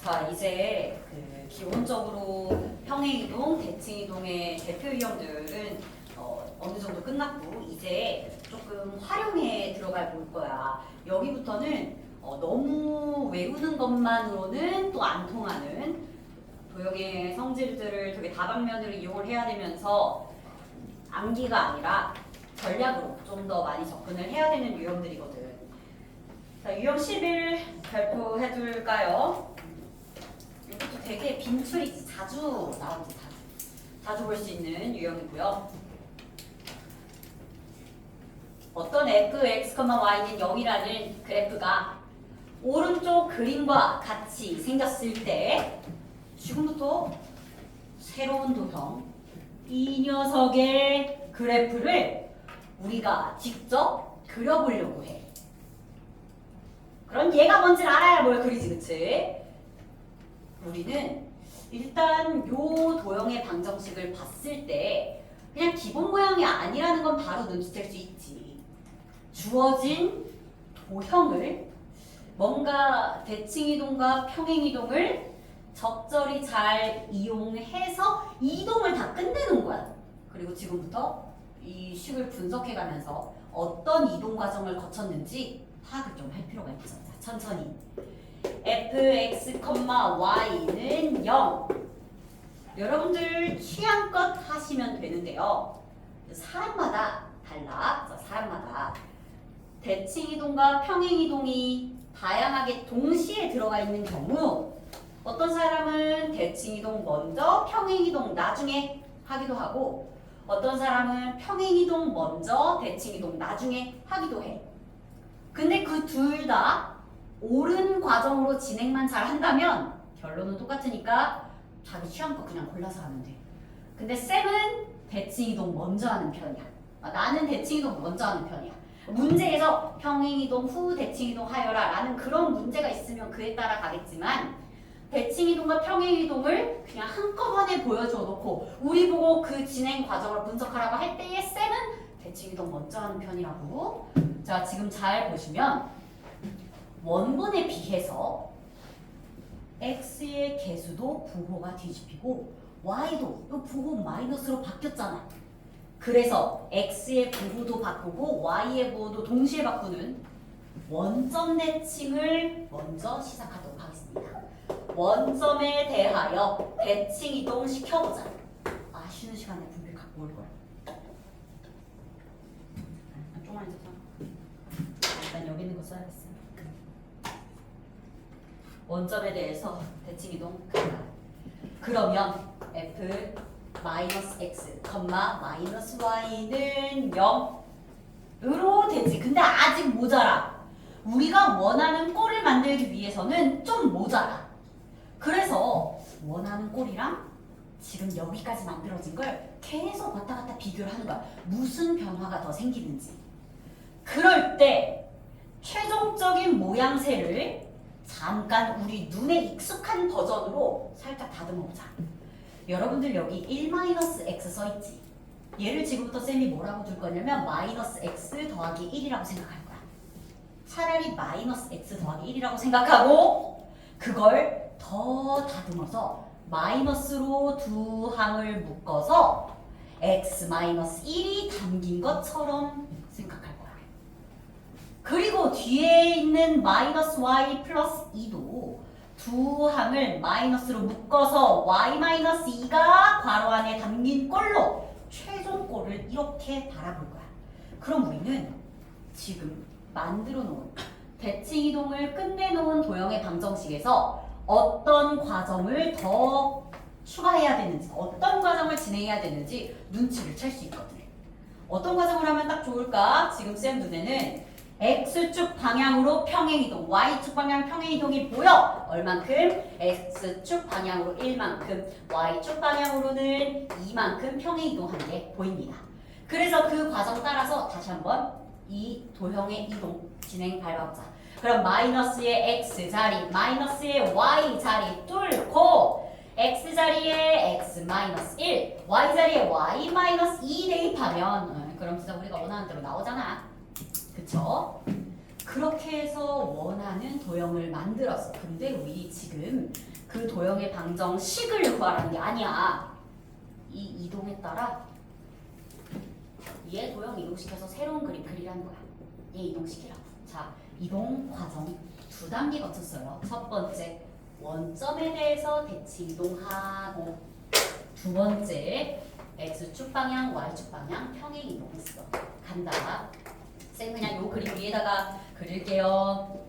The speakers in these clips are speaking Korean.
자, 이제 기본적으로 평행이동, 대칭이동의 대표 유형들은 어느 정도 끝났고 이제 조금 활용에 들어가 볼 거야. 여기부터는 너무 외우는 것만으로는 또 안 통하는 도형의 성질들을 되게 다방면으로 이용을 해야 되면서 암기가 아니라 전략으로 좀 더 많이 접근을 해야 되는 유형들이거든. 자, 유형 11 발표해 둘까요? 이것도 되게 빈출이 자주 나오지, 자주 볼 수 있는 유형이고요. 어떤 f, x, y는 0이라는 그래프가 오른쪽 그림과 같이 생겼을 때 지금부터 새로운 도형, 이 녀석의 그래프를 우리가 직접 그려보려고 해. 그럼 얘가 뭔지를 알아야 뭘 그리지, 그치? 우리는 일단 요 도형의 방정식을 봤을 때 그냥 기본 모양이 아니라는 건 바로 눈치챌 수 있지. 주어진 도형을 뭔가 대칭이동과 평행이동을 적절히 잘 이용해서 이동을 다 끝내는 거야. 그리고 지금부터 이 식을 분석해가면서 어떤 이동 과정을 거쳤는지 파악을 좀 할 필요가 있죠. 자, 천천히. f(x, y는 0). 여러분들 취향껏 하시면 되는데요. 사람마다 달라. 사람마다 대칭이동과 평행이동이 다양하게 동시에 들어가 있는 경우 어떤 사람은 대칭이동 먼저 평행이동 나중에 하기도 하고 어떤 사람은 평행이동 먼저 대칭이동 나중에 하기도 해. 근데 그 둘 다 옳은 과정으로 진행만 잘 한다면 결론은 똑같으니까 자기 취향껏 그냥 골라서 하면 돼. 근데 쌤은 대칭이동 먼저 하는 편이야. 나는 대칭이동 먼저 하는 편이야. 문제에서 평행이동 후 대칭이동 하여라 라는 그런 문제가 있으면 그에 따라 가겠지만 대칭이동과 평행이동을 그냥 한꺼번에 보여줘 놓고 우리 보고 그 진행 과정을 분석하라고 할 때에 쌤은 대칭이동 먼저 하는 편이라고. 자, 지금 잘 보시면 원본에 비해서 x의 개수도 부호가 뒤집히고 y도 이 부호 마이너스로 바뀌었잖아. 그래서 x의 부호도 바꾸고 y의 부호도 동시에 바꾸는 원점 대칭을 먼저 시작하도록 하겠습니다. 원점에 대하여 대칭 이동 시켜보자. 쉬는 시간에 분필 갖고 올 거야. 조금만 있어서 일단 여기 있는 거 써야겠어요. 원점에 대해서 대칭 이동 간다. 그러면 f (x, y는 0으로 되지. 근데 아직 모자라. 우리가 원하는 꼴을 만들기 위해서는 좀 모자라. 그래서 원하는 꼴이랑 지금 여기까지 만들어진 걸 계속 왔다 갔다 비교를 하는 거야. 무슨 변화가 더 생기는지. 그럴 때 최종적인 모양새를 잠깐 우리 눈에 익숙한 버전으로 살짝 다듬어보자. 여러분들 여기 1-x 써있지? 얘를 지금부터 쌤이 뭐라고 줄 거냐면 (x 더하기 1이라고 생각할 거야. 차라리 (x 더하기 1이라고 생각하고 그걸 더 다듬어서 마이너스로 두 항을 묶어서 x-1이 담긴 것처럼 생각할 거야. 그리고 뒤에 있는 (y 플러스 2도 두 항을 마이너스로 묶어서 y-2가 괄호 안에 담긴 꼴로 최종 꼴을 이렇게 바라볼 거야. 그럼 우리는 지금 만들어 놓은 대칭이동을 끝내놓은 도형의 방정식에서 어떤 과정을 더 추가해야 되는지 어떤 과정을 진행해야 되는지 눈치를 챌 수 있거든. 어떤 과정을 하면 딱 좋을까? 지금 쌤 눈에는 x축 방향으로 평행이동, y축 방향 평행이동이 보여. 얼만큼? x축 방향으로 1만큼, y축 방향으로는 2만큼 평행이동하는 게 보입니다. 그래서 그 과정 따라서 다시 한번 이 도형의 이동 진행 밟아보자. 그럼 마이너스의 x 자리, 마이너스의 y 자리 뚫고 x 자리에 x-1, y 자리에 y-2 대입하면 그럼 진짜 우리가 원하는 대로 나오잖아. 그쵸? 그렇게 해서 원하는 도형을 만들었어. 근데 우리 지금 그 도형의 방정식을 구하라는 게 아니야. 이 이동에 따라 얘 도형 이동시켜서 새로운 그림 그리라는 거야. 얘 이동시키라고. 자, 이동 과정 두 단계 거쳤어요. 첫 번째, 원점에 대해서 대칭 이동하고, 두 번째, x축 방향, y축 방향 평행 이동했어. 간다. 쌤 그냥 요 그림 위에다가 그릴게요.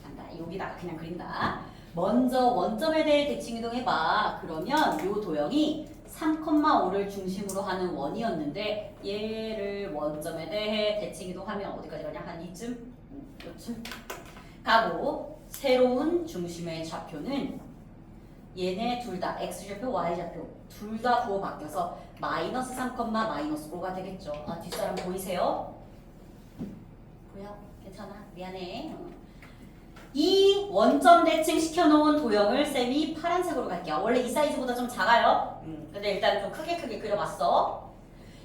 간다. 여기다가 그냥 그린다. 먼저 원점에 대해 대칭 이동해봐. 그러면 요 도형이 3,5를 중심으로 하는 원이었는데 얘를 원점에 대해 대칭 이동하면 어디까지 가냐? 한 이쯤? 요쯤? 가고 새로운 중심의 좌표는 얘네 둘 다 x좌표, y좌표 둘 다 부호 바뀌어서 마이너스 3, 마이너스 5가 되겠죠. 아, 뒷사람 보이세요? 보여? 괜찮아? 미안해. 이 원점 대칭 시켜놓은 도형을 쌤이 파란색으로 갈게요. 원래 이 사이즈보다 좀 작아요. 근데 일단 좀 크게 그려봤어.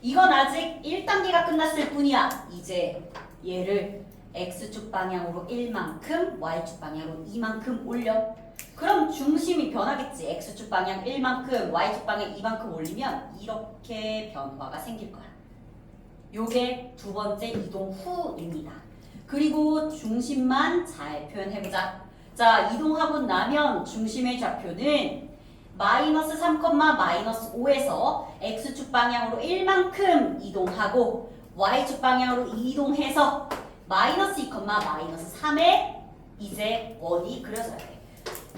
이건 아직 1단계가 끝났을 뿐이야. 이제 얘를 x축 방향으로 1만큼, y축 방향으로 2만큼 올려. 그럼 중심이 변하겠지. x축 방향 1만큼, y축 방향 2만큼 올리면 이렇게 변화가 생길 거야. 요게 두 번째 이동 후입니다. 그리고 중심만 잘 표현해보자. 자, 이동하고 나면 중심의 좌표는 마이너스 3, 마이너스 5에서 x축 방향으로 1만큼 이동하고 y축 방향으로 이동해서 마이너스 2, 마이너스 3에 이제 원이 그려져야 돼.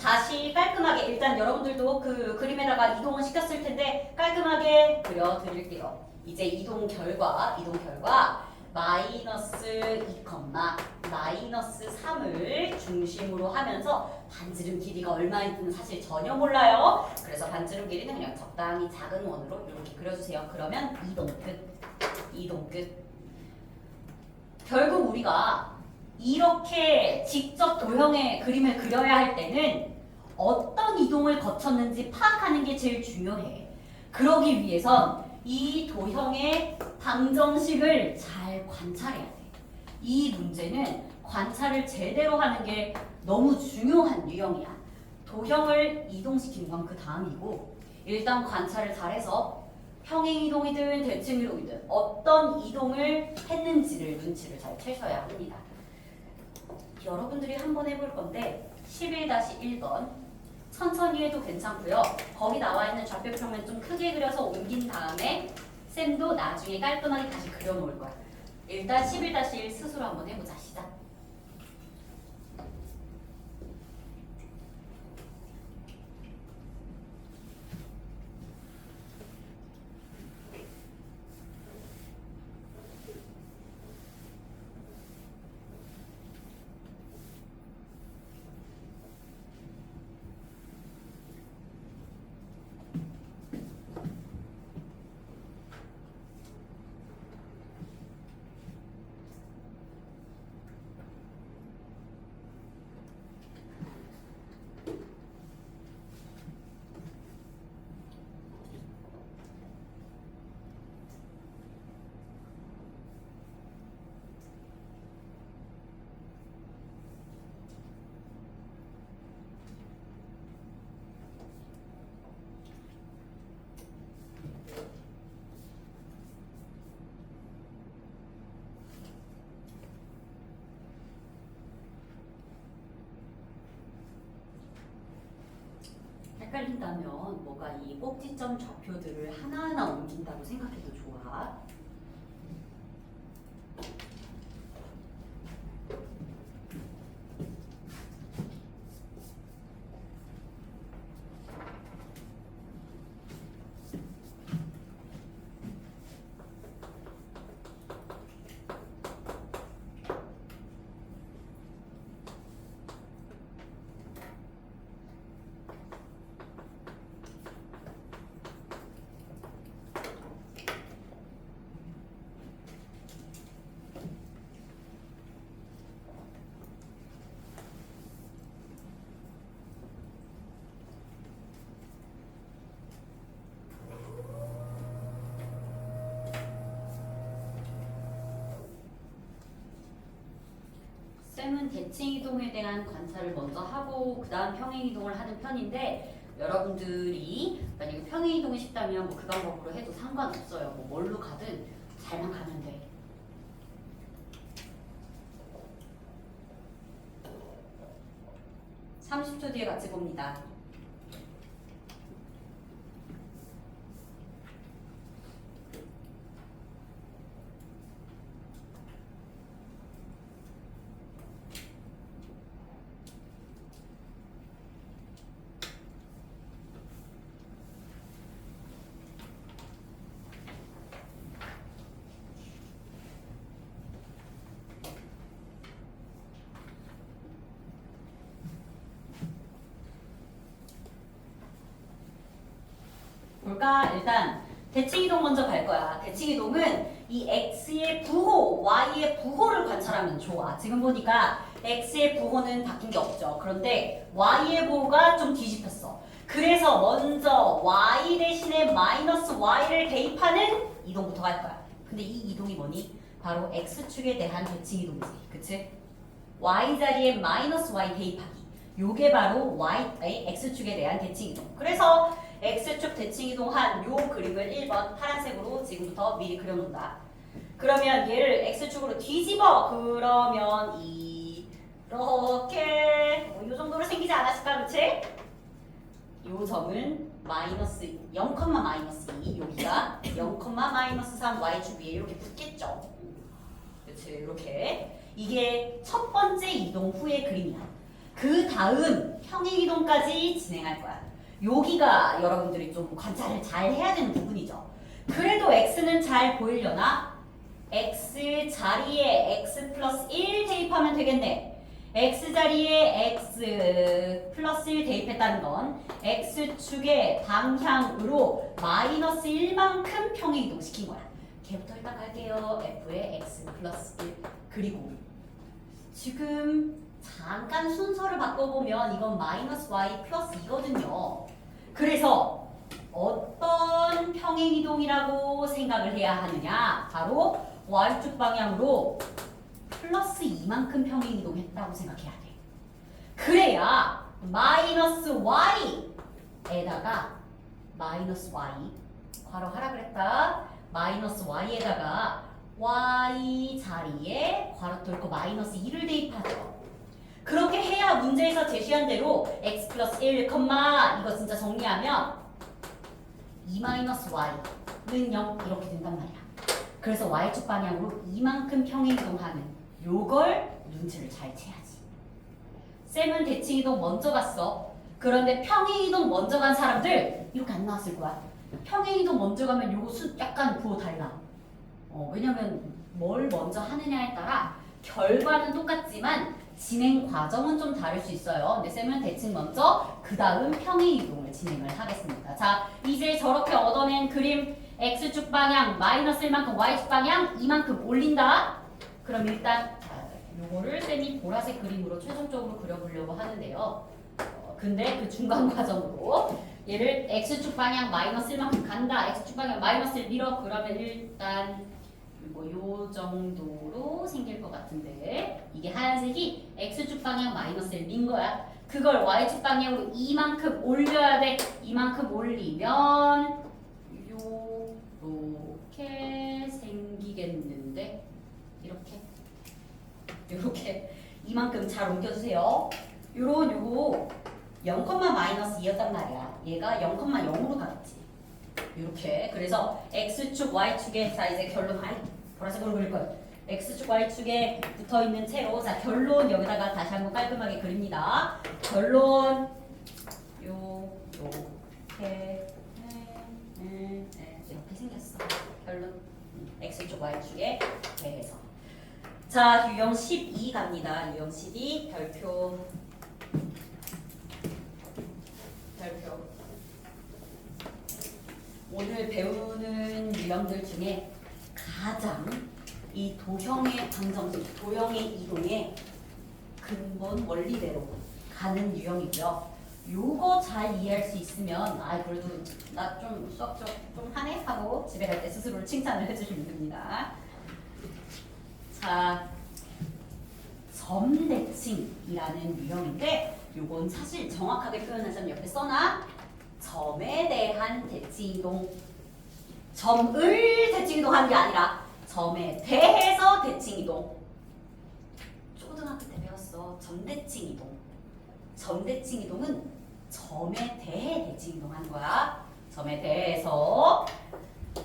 다시 깔끔하게 일단 여러분들도 그 그림에다가 이동을 시켰을 텐데 깔끔하게 그려드릴게요. 이제 이동 결과 마이너스 2, 마이너스 3을 중심으로 하면서 반지름 길이가 얼마인지는 사실 전혀 몰라요. 그래서 반지름 길이는 그냥 적당히 작은 원으로 이렇게 그려주세요. 그러면 이동 끝. 결국 우리가 이렇게 직접 도형의 그림을 그려야 할 때는 어떤 이동을 거쳤는지 파악하는 게 제일 중요해. 그러기 위해선 이 도형의 방정식을 잘 관찰해야 돼. 이 문제는 관찰을 제대로 하는 게 너무 중요한 유형이야. 도형을 이동시키는 건 그 다음이고 일단 관찰을 잘해서 평행 이동이든 대칭 이동이든 어떤 이동을 했는지를 눈치를 잘 채셔야 합니다. 여러분들이 한번 해볼 건데 11-1번 천천히 해도 괜찮고요. 거기 나와 있는 좌표평면 좀 크게 그려서 옮긴 다음에 쌤도 나중에 깔끔하게 다시 그려놓을 거야. 일단 11-1 스스로 한번 해보자. 시작. 헷갈린다면 뭐가 이 꼭지점 좌표들을 하나하나 옮긴다고 생각해도 좋아. 쌤은 대칭 이동에 대한 관찰을 먼저 하고 그 다음 평행 이동을 하는 편인데 여러분들이 만약에 평행 이동이 쉽다면 뭐 그 방법으로 해도 상관없어요. 뭐 뭘로 가든 잘만 가면 돼. (30초) 뒤에 같이 봅니다. 볼까? 일단 대칭이동 먼저 갈 거야. 대칭이동은 이 x의 부호, y의 부호를 관찰하면 좋아. 지금 보니까 x의 부호는 바뀐 게 없죠. 그런데 y의 부호가 좀 뒤집혔어. 그래서 먼저 y 대신에 마이너스 y를 대입하는 이동부터 갈 거야. 근데 이 이동이 뭐니? 바로 x축에 대한 대칭이동이지. 그치? y 자리에 마이너스 y 대입하기. 요게 바로 x축에 대한 대칭이동. 그래서 x축 대칭이동한 요 그림을 1번 파란색으로 지금부터 미리 그려놓는다. 그러면 얘를 x축으로 뒤집어. 그러면 이렇게 요 정도로 생기지 않았을까? 그치? 요 점은 마이너스 0, 마이너스 2 여기가 0, 마이너스 3 y축 위에 이렇게 붙겠죠. 그치? 이렇게 이게 첫 번째 이동 후의 그림이야. 그 다음 평행이동까지 진행할 거야. 여기가 여러분들이 좀 관찰을 잘 해야 되는 부분이죠. 그래도 x는 잘 보이려나? x 자리에 x 플러스 1 대입하면 되겠네. x 자리에 x 플러스 1 대입했다는 건 x축의 방향으로 마이너스 1만큼 평행이동 시킨 거야. 걔부터 일단 갈게요. f의 x 플러스 1 그리고 지금 잠깐 순서를 바꿔보면 이건 마이너스 y 플러스 2거든요. 그래서 어떤 평행이동이라고 생각을 해야 하느냐? 바로 y축 방향으로 플러스 2만큼 평행이동했다고 생각해야 돼. 그래야 마이너스 y에다가 마이너스 y 괄호하라 그랬다. 마이너스 y에다가 y 자리에 괄호 뚫고 마이너스 2를 대입하죠. 그렇게 해야 문제에서 제시한 대로 x 플러스 1, 이거 진짜 정리하면 2 마이너스 y는 0 이렇게 된단 말이야. 그래서 y축 방향으로 이만큼 평행이동하는 요걸 눈치를 잘 채야지. 쌤은 대칭이동 먼저 갔어. 그런데 평행이동 먼저 간 사람들 이렇게 안 나왔을 거야. 평행이동 먼저 가면 요거 약간 부호 달라. 왜냐면 뭘 먼저 하느냐에 따라 결과는 똑같지만 진행 과정은 좀 다를 수 있어요. 근데 쌤은 대칭 먼저 그 다음 평행이동을 진행을 하겠습니다. 자, 이제 저렇게 얻어낸 그림 x축 방향 마이너스 1만큼 y축 방향 이만큼 올린다. 그럼 일단 요거를 쌤이 보라색 그림으로 최종적으로 그려보려고 하는데요. 근데 그 중간 과정으로 얘를 x축 방향 마이너스 1만큼 간다. x축 방향 마이너스 1 밀어. 그러면 일단 뭐 요 정도로 생길 것 같은데 이게 하얀색이 x축 방향 마이너스 1 민 거야. 그걸 y축 방향으로 이만큼 올려야 돼. 이만큼 올리면 요렇게 생기겠는데 이렇게 이만큼 잘 옮겨주세요. 요거 0, 마이너스 2였단 말이야. 얘가 0, 0으로 가겠지. 이렇게. 그래서 x축 y축에 자 이제 결론 보라색으로 그릴 거예요. x축 y축에 붙어있는 채로 자 결론 여기다가 다시 한번 깔끔하게 그립니다. 결론 요렇게 이렇게 생겼어. 결론 x축 y축에 대해서. 자 유형 12 갑니다. 유형 12 별표 오늘 배우는 유형들 중에 가장 이 도형의 방정식, 도형의 이동의 근본 원리대로 가는 유형이고요. 요거 잘 이해할 수 있으면 그래도 나 좀 수학 좀 하네 하고 집에 갈 때 스스로를 칭찬을 해주시면 됩니다. 자, 점대칭이라는 유형인데 요건 사실 정확하게 표현하자면 옆에 써놔. 점에 대한 대칭이동. 점을 대칭이동하는 게 아니라 점에 대해서 대칭이동. 초등학교 때 배웠어. 점대칭이동. 점대칭이동은 점에 대해 대칭이동하는 거야. 점에 대해서.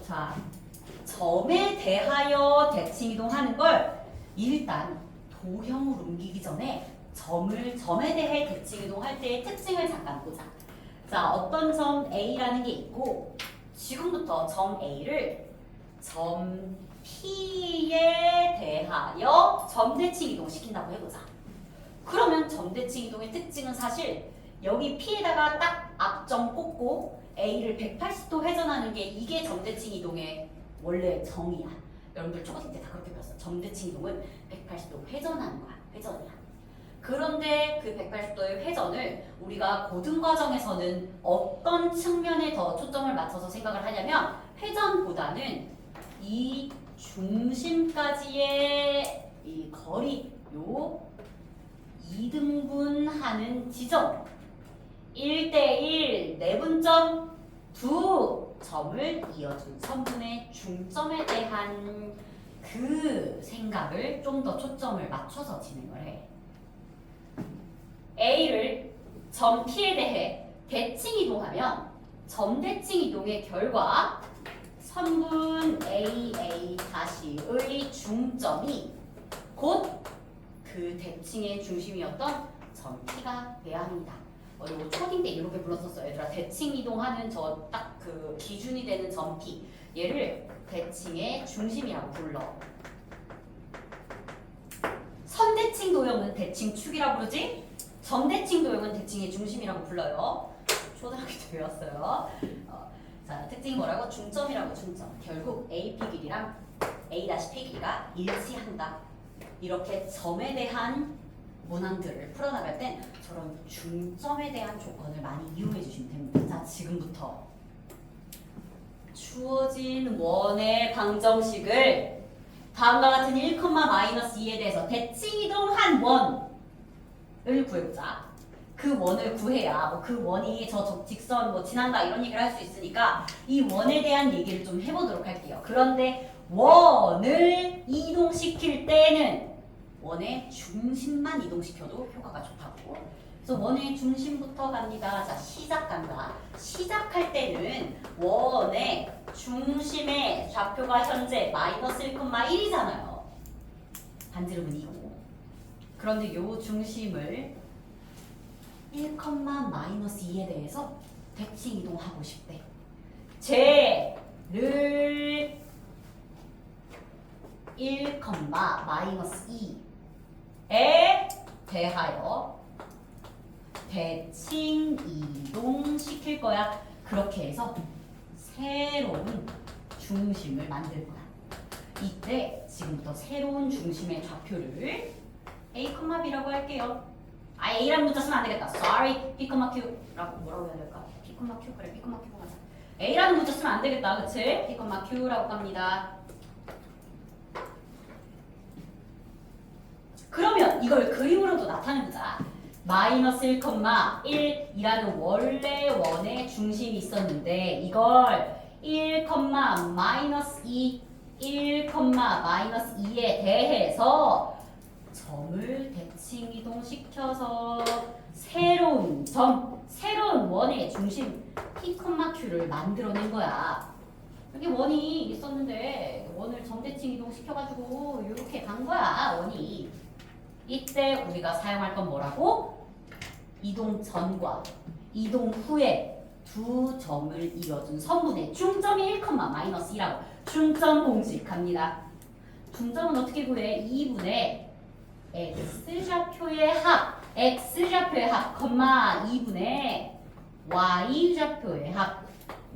자, 점에 대하여 대칭이동하는 걸 일단 도형으로 옮기기 전에 점에 대해 대칭이동할 때의 특징을 잠깐 보자. 자, 어떤 점 A라는 게 있고 지금부터 점 A를 점 P에 대하여 점대칭 이동시킨다고 해보자. 그러면 점대칭 이동의 특징은 사실 여기 P에다가 딱 앞점 꽂고 A를 180도 회전하는 게 이게 점대칭 이동의 원래 정의야. 여러분들 초등학교 때 다 그렇게 배웠어. 점대칭 이동은 180도 회전하는 거야. 회전이야. 그런데 그 180도의 회전을 우리가 고등 과정에서는 어떤 측면에 더 초점을 맞춰서 생각을 하냐면 회전보다는 이 중심까지의 이 거리, 요 이등분하는 지점 1대1 내분점 두 점을 이어준 선분의 중점에 대한 그 생각을 좀 더 초점을 맞춰서 진행을 해. A를 점 P에 대해 대칭 이동하면 점 대칭 이동의 결과 선분 AA 다시의 중점이 곧 그 대칭의 중심이었던 점 P가 돼야 합니다. 이거 초딩 때 이렇게 불렀었어요. 얘들아, 대칭 이동하는 저 딱 그 기준이 되는 점 P, 얘를 대칭의 중심이라고 불러. 선대칭 도형은 대칭축이라고 부르지? 점대칭 도형은 대칭의 중심이라고 불러요. 초등학교 때 배웠어요. 자, 특징이 뭐라고? 중점이라고. 중점. 결국 AP 길이랑 A-P 길이가 일치한다. 이렇게 점에 대한 문항들을 풀어나갈 땐 저런 중점에 대한 조건을 많이 이용해 주시면 됩니다. 자, 지금부터 주어진 원의 방정식을 다음과 같은 1,-2에 대해서 대칭 이동한 원을 구해보자. 그 원을 구해야 뭐 그 원이 저 직선 뭐 지난다 이런 얘기를 할 수 있으니까 이 원에 대한 얘기를 좀 해보도록 할게요. 그런데 원을 이동시킬 때는 원의 중심만 이동시켜도 효과가 좋다고. 그래서 원의 중심부터 갑니다. 자, 시작한다. 시작할 때는 원의 중심의 좌표가 현재 마이너스 1,1이잖아요. 반지름은 2고. 그런데 요 중심을 1,-2에 대해서 대칭 이동하고 싶대. 쟤를 1,-2에 대하여 대칭 이동시킬 거야. 그렇게 해서 새로운 중심을 만들 거야. 이때 지금부터 새로운 중심의 좌표를 A, B라고 할게요. 아, A라는 문자 쓰면 안 되겠다. Sorry, P, Q라고 뭐라고 해야 될까? P, Q 그래, P, Q 하자. A라는 문자 쓰면 안 되겠다, 그치? P, Q라고 갑니다. 그러면 이걸 그림으로도 나타내보자. 마이너스 1,1이라는 원래 원의 중심이 있었는데 이걸 1,-2, 1,-2에 대해서 점을 대칭 이동시켜서 새로운 점, 새로운 원의 중심 P, Q를 만들어낸 거야. 여기 원이 있었는데 원을 점 대칭 이동시켜가지고 이렇게 간 거야, 원이. 이때 우리가 사용할 건 뭐라고? 이동 전과 이동 후에 두 점을 이어준 선분의 중점이 1,-2라고 중점 공식합니다. 중점은 어떻게 구해? 2분의 x좌표의 합, x좌표의 합, 2분의 y좌표의 합,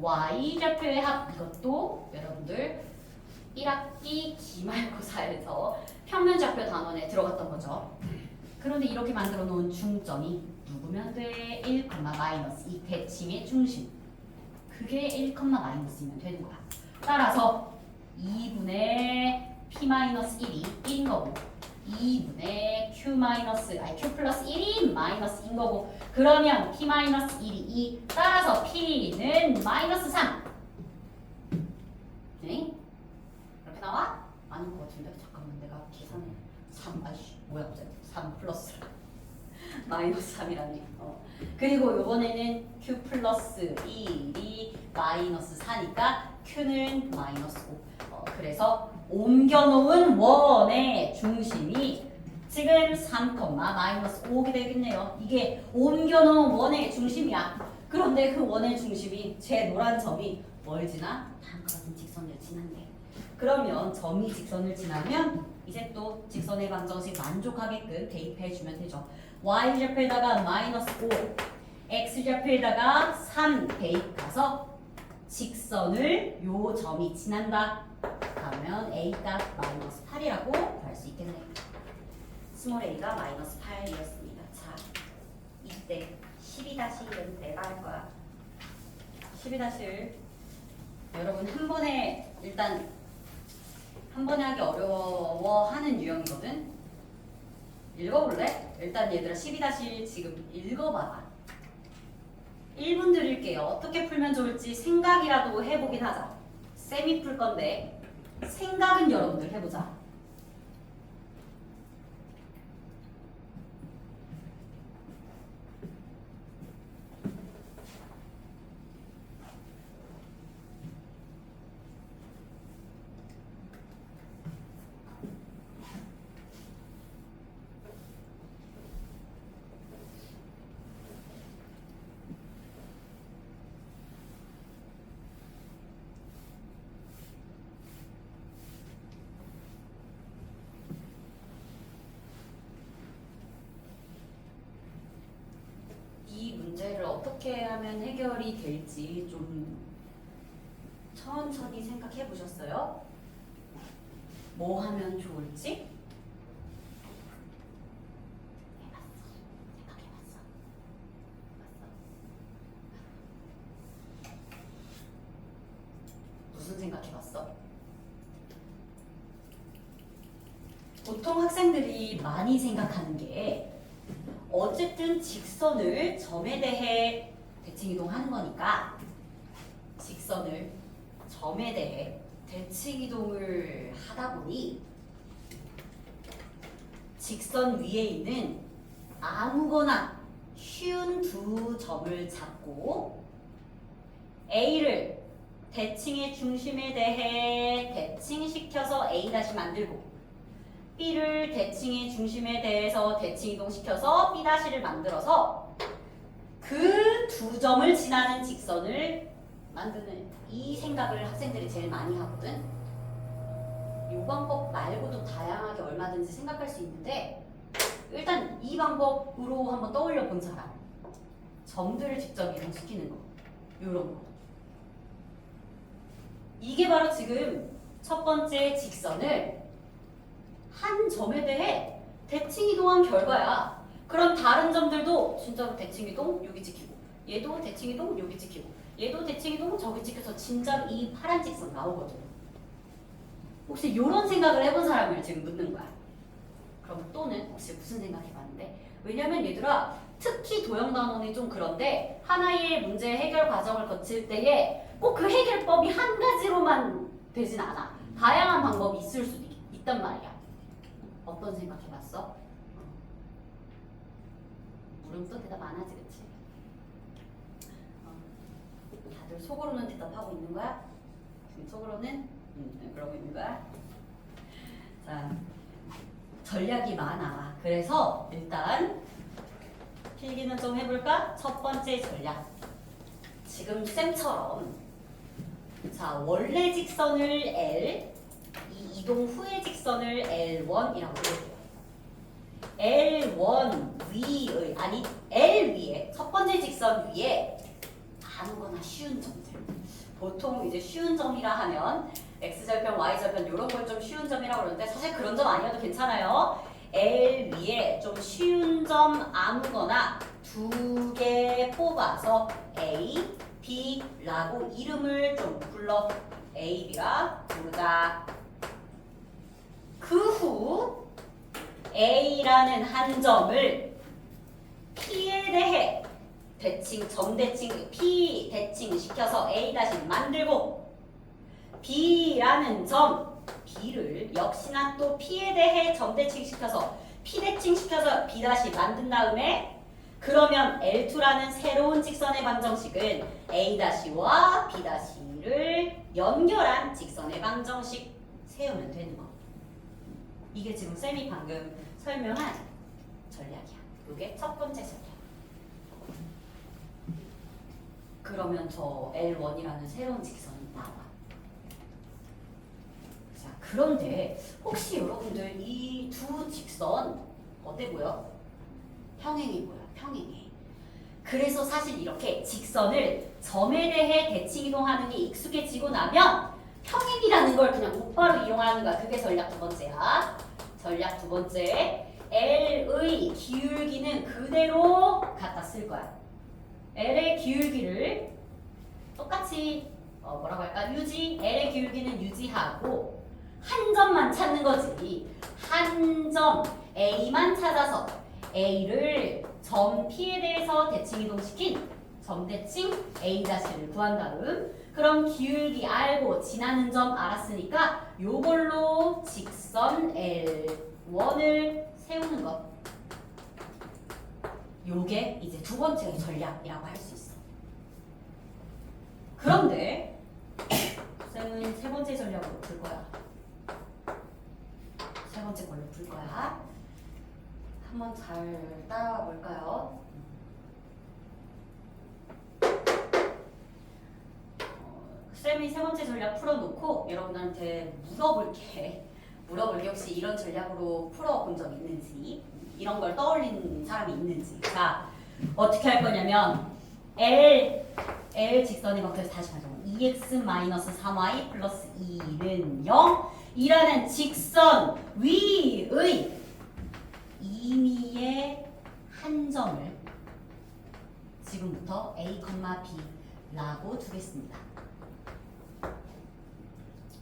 y좌표의 합. 이것도 여러분들 1학기 기말고사에서 평면좌표 단원에 들어갔던 거죠. 그런데 이렇게 만들어 놓은 중점이 누구면 돼? 1, 이 대칭의 중심. 그게 1,-이면 되는 거야. 따라서 2분의 P-1이 1인 거고 2분의 q 플러스 1이 마이너스인 거고 그러면 p 마이너스 1이 2 따라서 p는 마이너스 3 네? 이렇게 나와? 아닌 것 같은데 잠깐만 내가 계산해 3 아이씨 뭐야 갑자기 3 플러스 마이너스 3이라니 그리고 요번에는 q 플러스 1이 마이너스 4니까 q는 마이너스 5 그래서 옮겨놓은 원의 중심이 지금 3, 마이너스 5게 되겠네요. 이게 옮겨놓은 원의 중심이야. 그런데 그 원의 중심이 제 노란 점이 뭘 지나? 다음과 같은 직선을 지난대. 그러면 점이 직선을 지나면 이제 또 직선의 방정식 만족하게끔 대입해주면 되죠. y좌표에다가 마이너스 5, x좌표에다가 3 대입가서 직선을 요 점이 지난다. 그러면 a 딱 마이너스 8이라고 할 수 있겠네요. 스몰 a가 마이너스 8이었습니다. 자, 이때 12-1은 내가 할 거야. 12-1 여러분 일단 한 번에 하기 어려워하는 유형이거든. 읽어볼래? 일단 얘들아 12-1 지금 읽어봐봐. 1분 드릴게요. 어떻게 풀면 좋을지 생각이라도 해보긴 하자. 쌤이 풀 건데 생각은 여러분들 해보자. 이 문제를 어떻게 하면 해결이 될지 좀 천천히 생각해 보셨어요? 뭐 하면 좋을지? 생각해봤어. 무슨 생각해봤어? 보통 학생들이 많이 생각하는 게 어쨌든 직선을 점에 대해 대칭이동하는 거니까 직선을 점에 대해 대칭이동을 하다 보니 직선 위에 있는 아무거나 쉬운 두 점을 잡고 A를 대칭의 중심에 대해 대칭시켜서 A 다시 만들고 B를 대칭의 중심에 대해서 대칭이동시켜서 B'를 만들어서 그 두 점을 지나는 직선을 만드는 이 생각을 학생들이 제일 많이 하거든. 이 방법 말고도 다양하게 얼마든지 생각할 수 있는데 일단 이 방법으로 한번 떠올려 본 사람. 점들을 직접 이동시키는 거. 요런 거. 이게 바로 지금 첫 번째 직선을 한 점에 대해 대칭이동한 결과야. 그럼 다른 점들도 진짜로 대칭이동 여기 찍히고 얘도 대칭이동 여기 찍히고 얘도 대칭이동 저기 찍혀서 진짜로 이 파란 직선 나오거든. 혹시 이런 생각을 해본 사람을 지금 묻는 거야. 그럼 또는 혹시 무슨 생각 해봤는데? 왜냐면 얘들아 특히 도형단원이 좀 그런데 하나의 문제 해결 과정을 거칠 때에 꼭 그 해결법이 한 가지로만 되진 않아. 다양한 방법이 있을 수도 있단 말이야. 어떤 생각 해봤어? 물음표 대답 안 하지, 그치? 다들 속으로는 대답하고 있는 거야? 지금 속으로는? 그러고 있는 거야? 자, 전략이 많아. 그래서 일단 필기는 좀 해볼까? 첫 번째 전략. 지금 쌤처럼 자, 원래 직선을 L, 이 이동 후의 직선을 L1이라고 해볼게요. L1 위의, 아니 L 위에, 첫 번째 직선 위에 아무거나 쉬운 점들. 보통 이제 쉬운 점이라 하면 X절편, Y절편 이런 걸 좀 쉬운 점이라고 그러는데 사실 그런 점 아니어도 괜찮아요. L 위에 좀 쉬운 점 아무거나 두 개 뽑아서 A, B라고 이름을 좀 불러. A, B라 부르자. 그 후 A라는 한 점을 P에 대해 대칭, 점대칭, P 대칭 시켜서 A 다시 만들고 B라는 점 B를 역시나 또 P에 대해 점대칭 시켜서 P 대칭 시켜서 B 다시 만든 다음에 그러면 L2라는 새로운 직선의 방정식은 A 다시와 B 다시를 연결한 직선의 방정식 세우면 되는 거. 이게 지금 쌤이 방금 설명한 전략이야. 이게 첫 번째 전략. 그러면 저 L1이라는 새로운 직선이 나와. 자, 그런데 혹시 여러분들 이 두 직선 어때고요? 평행이고요. 평행해. 그래서 사실 이렇게 직선을 점에 대해 대칭 이동하는 게 익숙해지고 나면 평행이라는 걸 그냥 곧바로 이용하는 거야. 그게 전략 두 번째야. 전략 두 번째. L의 기울기는 그대로 갖다 쓸 거야. L의 기울기를 똑같이 뭐라고 할까? 유지. L의 기울기는 유지하고 한 점만 찾는 거지. 한 점 A만 찾아서 A를 점 P에 대해서 대칭 이동시킨 점대칭 A-를 구한 다음 그럼 기울기 알고 지나는 점 알았으니까 요걸로 직선 L1을 세우는 것. 요게 이제 두 번째 전략이라고 할 수 있어. 그런데 쌤은 세 번째 전략으로 풀 거야. 세 번째 걸로 풀 거야. 한번 잘 따라와 볼까요? 쌤이 세 번째 전략 풀어놓고 여러분들한테 물어볼게 혹시 이런 전략으로 풀어본 적 있는지 이런 걸 떠올린 사람이 있는지. 자, 어떻게 할 거냐면 L 직선의 방정식 다시 가져. 2x-3y 플러스 2는 0 이라는 직선 위의 임의의 한 점을 지금부터 A, B라고 두겠습니다.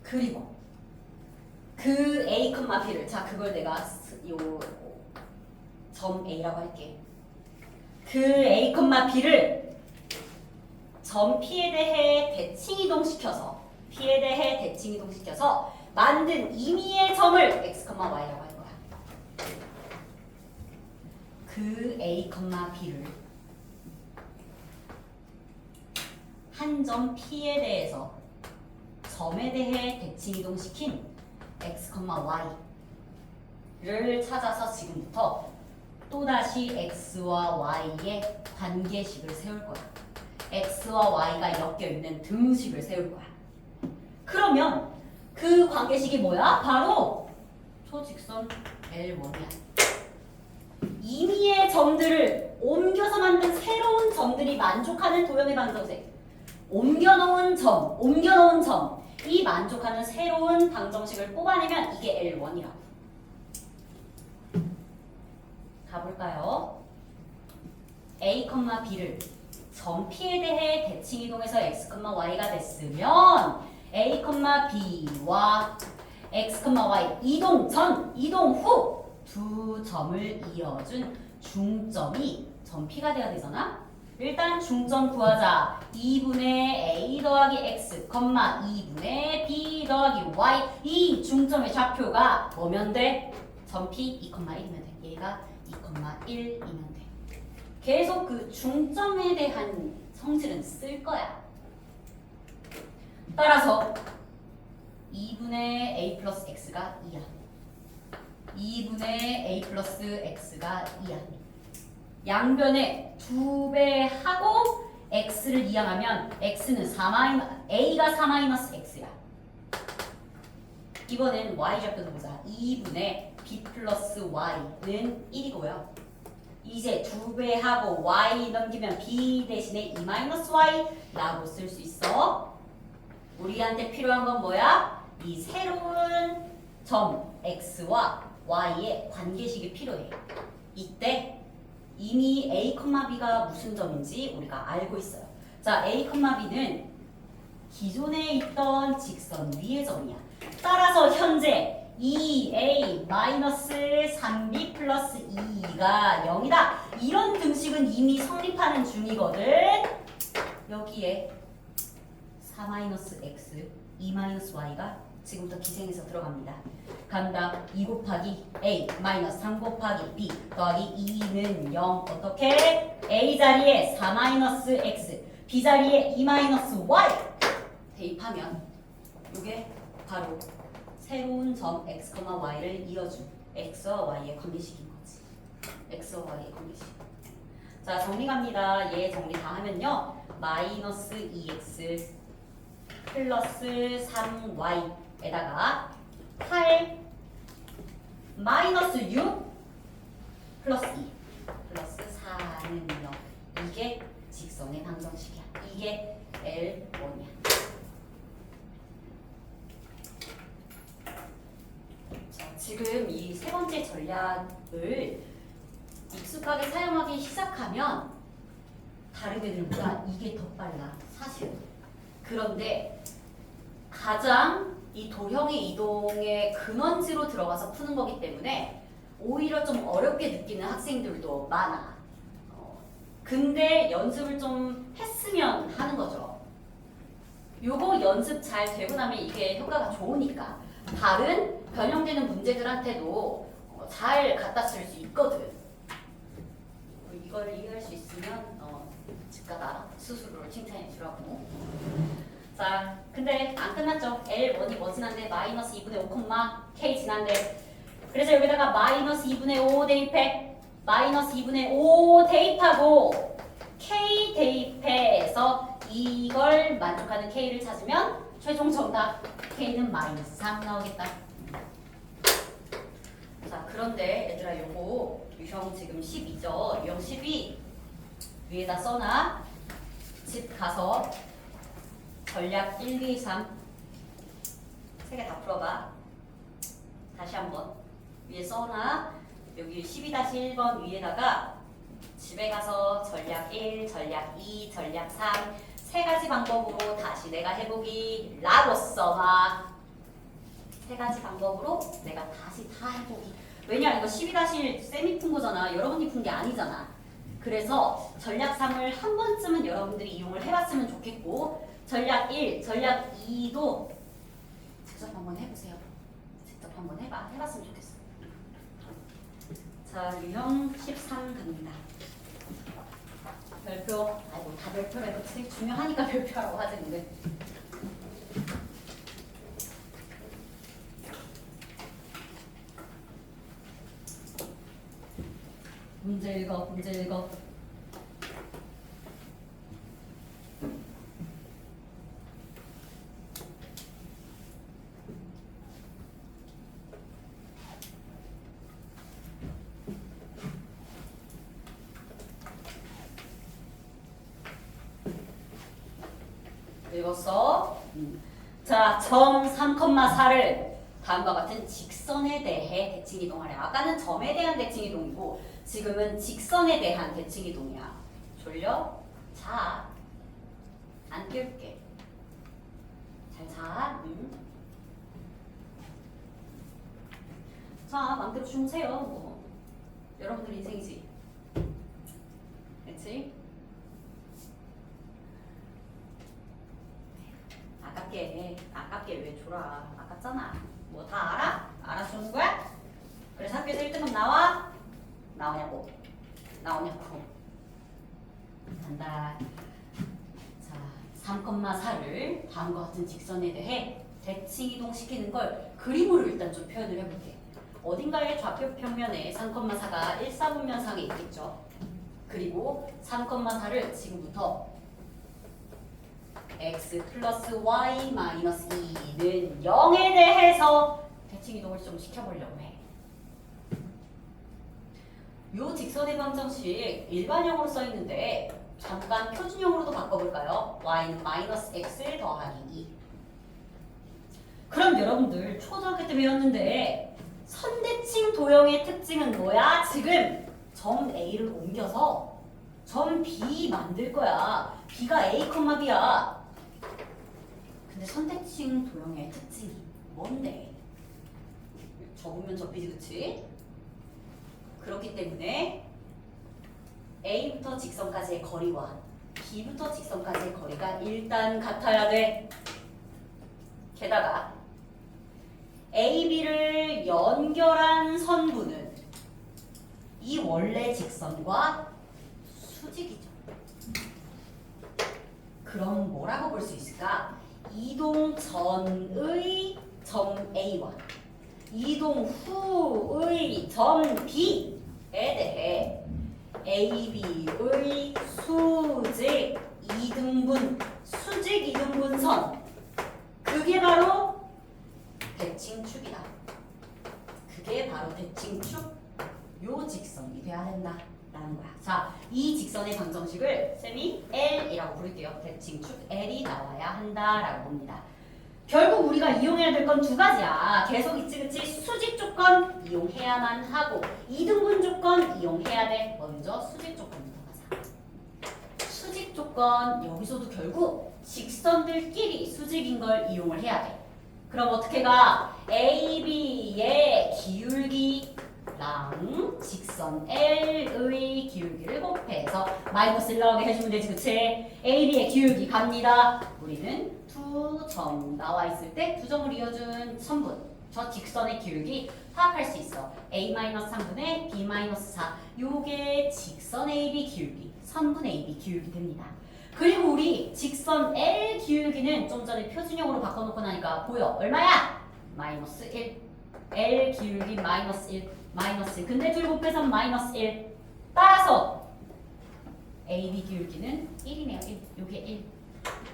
그리고 그 A, B를 자 그걸 내가 요 점 A라고 할게. 그 A, B를 점 P에 대해 대칭 이동시켜서 만든 임의의 점을 X, Y라고 할 거야. 그 A, B를 한 점 P에 대해서 점에 대해 대칭 이동시킨 X, Y를 찾아서 지금부터 또다시 X와 Y의 관계식을 세울 거야. X와 Y가 엮여있는 등식을 세울 거야. 그러면 그 관계식이 뭐야? 바로 초직선 L1이야. 임의의 점들을 옮겨서 만든 새로운 점들이 만족하는 도형의 방정식. 옮겨놓은 점. 이 만족하는 새로운 방정식을 뽑아내면 이게 L1이라고. 가볼까요? A, B를 점 P에 대해 대칭 이동해서 X, Y가 됐으면 A, B와 X, Y 이동 전, 이동 후 두 점을 이어준 중점이 점 P가 돼야 되잖아? 일단 중점 구하자. 2분의 A 더하기 X, 2분의 B 더하기 Y 이 중점의 좌표가 뭐면 돼? 점 P 2,1이면 돼. 얘가 2,1이면 돼. 계속 그 중점에 대한 성질은 쓸 거야. 따라서 2분의 A 플러스 X가 2야. 2분의 A 플러스 X가 2야. 양변에 2배 하고 X를 이항하면 X는 A가 4-X야. 이번엔 Y 좌표도 보자. 2분의 B 플러스 Y는 1이고요. 이제 2배 하고 Y 넘기면 B 대신에 2-Y 라고 쓸 수 있어. 우리한테 필요한 건 뭐야? 이 새로운 점 X와 Y의 관계식이 필요해. 이때 이미 A, B가 무슨 점인지 우리가 알고 있어요. 자, A, B는 기존에 있던 직선 위의 점이야. 따라서 현재 2a 마이너스 3b 플러스 2가 0이다. 이런 등식은 이미 성립하는 중이거든. 여기에 4-x, 2-y가 지금부터 기생해서 들어갑니다. 간다. 2 곱하기 a 마이너스 3 곱하기 b 더하기 2는 0. 어떻게? a 자리에 4-x, b 자리에 2-y 대입하면 이게 바로 새로운 점 x, y를 이어준 x와 y의 관계식인 거지. x와 y의 관계식. 자, 정리 갑니다. 얘 정리 다 하면요. 마이너스 2x 플러스 3y에다가 8 마이너스 6 플러스 2 플러스 4는 0. 이게 직선의 방정식이야. 이게 L1이야. 자, 지금 이 세 번째 전략을 익숙하게 사용하기 시작하면 다른 애들보다 이게 더 빨라. 사실은. 그런데 가장 이 도형의 이동의 근원지로 들어가서 푸는 거기 때문에 오히려 좀 어렵게 느끼는 학생들도 많아. 근데 연습을 좀 했으면 하는 거죠. 요거 연습 잘 되고 나면 이게 효과가 좋으니까 다른 변형되는 문제들한테도 잘 갖다 쓸 수 있거든. 이걸 이해할 수 있으면 집 가다 스스로를 칭찬해 주라고. 자, 근데 안 끝났죠. L1이 뭐 지난데? 마이너스 2분의 5, K 지난데. 그래서 여기다가 마이너스 2분의 5 대입해. 마이너스 2분의 5 대입하고 K 대입해서 이걸 만족하는 K를 찾으면 최종 정답 K는 마이너스 3 나오겠다. 자, 그런데 얘들아 요거 유형 지금 12죠. 유형 12 위에다 써놔. 집 가서 전략 1, 2, 3 세 개 다 풀어봐. 다시 한번 위에 써놔. 여기 12-1번 위에다가 집에 가서 전략 1, 전략 2, 전략 3 세 가지 방법으로 다시 내가 해보기 라고 써놔. 세 가지 방법으로 내가 다시 다 해보기. 왜냐 이거 12-1 쌤이 푼 거잖아. 여러분이 푼 게 아니잖아. 그래서 전략 3을 한 번쯤은 여러분들이 이용을 해봤으면 좋겠고 전략 1, 전략 2도 직접 한번 해보세요. 직접 한번 해봤으면 좋겠어. 자, 유형 13 갑니다. 별표, 아이고 다 별표래. 그치? 중요하니까 별표라고 하지 근데. 문제 읽어, 문제 읽어. 읽었어? 자, 점 3,4를 다음과 같은 직선에 대해 대칭이동하래. 아까는 점에 대한 대칭이동이고 지금은 직선에 대한 대칭이동이야. 졸려? 자, 안 깨울게. 잘 자. 자, 마음대로 주무세요. 뭐. 여러분들 인생이지. 그치? 아깝게 왜 줘라. 아깝잖아. 뭐 다 알아? 알아주는 거야? 그래서 학교에서 1등급 나와? 나오냐고. 간다. 자, 3,4를 다음과 같은 직선에 대해 대칭이동 시키는 걸 그림으로 일단 좀 표현을 해볼게. 어딘가에 좌표 평면에 3,4가 1사분면상에 있겠죠. 그리고 3,4를 지금부터 x 플러스 y 마이너스 2는 0에 대해서 대칭이동을 좀 시켜보려고 해. 요 직선의 방정식 일반형으로 써있는데 잠깐 표준형으로도 바꿔볼까요? y는 마이너스 x 더하기 2. 그럼 여러분들 초등학교 때 배웠는데 선대칭 도형의 특징은 뭐야? 지금 점 A를 옮겨서 점 B 만들 거야. B가 A, B야. 근데 선대칭 도형의 특징이 뭔데? 접으면 접히지, 그치? 그렇기 때문에 A부터 직선까지의 거리와 B부터 직선까지의 거리가 일단 같아야 돼. 게다가 A, B를 연결한 선분은 이 원래 직선과 수직이죠. 그럼 뭐라고 볼 수 있을까? 이동 전의 점 A와 이동 후의 점 B에 대해 AB의 수직 이등분, 수직 이등분선, 그게 바로 대칭축이다. 그게 바로 대칭축, 요 직선이 돼야 된다라는 거야. 자, 이 직선의 방정식을 쌤이 L이라고 부를게요. 대칭축 L이 나와야 한다라고 봅니다. 결국 우리가 이용해야 될 건 두 가지야. 계속 있지, 그치? 수직 조건 이용해야만 하고 이등분 조건 이용해야 돼. 먼저 수직 조건부터 가자. 수직 조건, 여기서도 결국 직선들끼리 수직인 걸 이용을 해야 돼. 그럼 어떻게 가? AB의 기울기랑 직선 L의 기울기를 곱해서 마이너스 1 나오게 해주면 되지, 그치? AB의 기울기 갑니다. 우리는 두 점 나와 있을 때 두 점을 이어준 선분, 저 직선의 기울기 파악할 수 있어. A-3분의 B-4. 요게 직선 AB 기울기, 선분 AB 기울기 됩니다. 그리고 우리 직선 L 기울기는 좀 전에 표준형으로 바꿔놓고 나니까 보여. 얼마야? 마이너스 1. L 기울기 마이너스 1. 마이너스 1. 근데 둘 곱해서 마이너스 1. 따라서 AB 기울기는 1이네요. 1. 요게 1.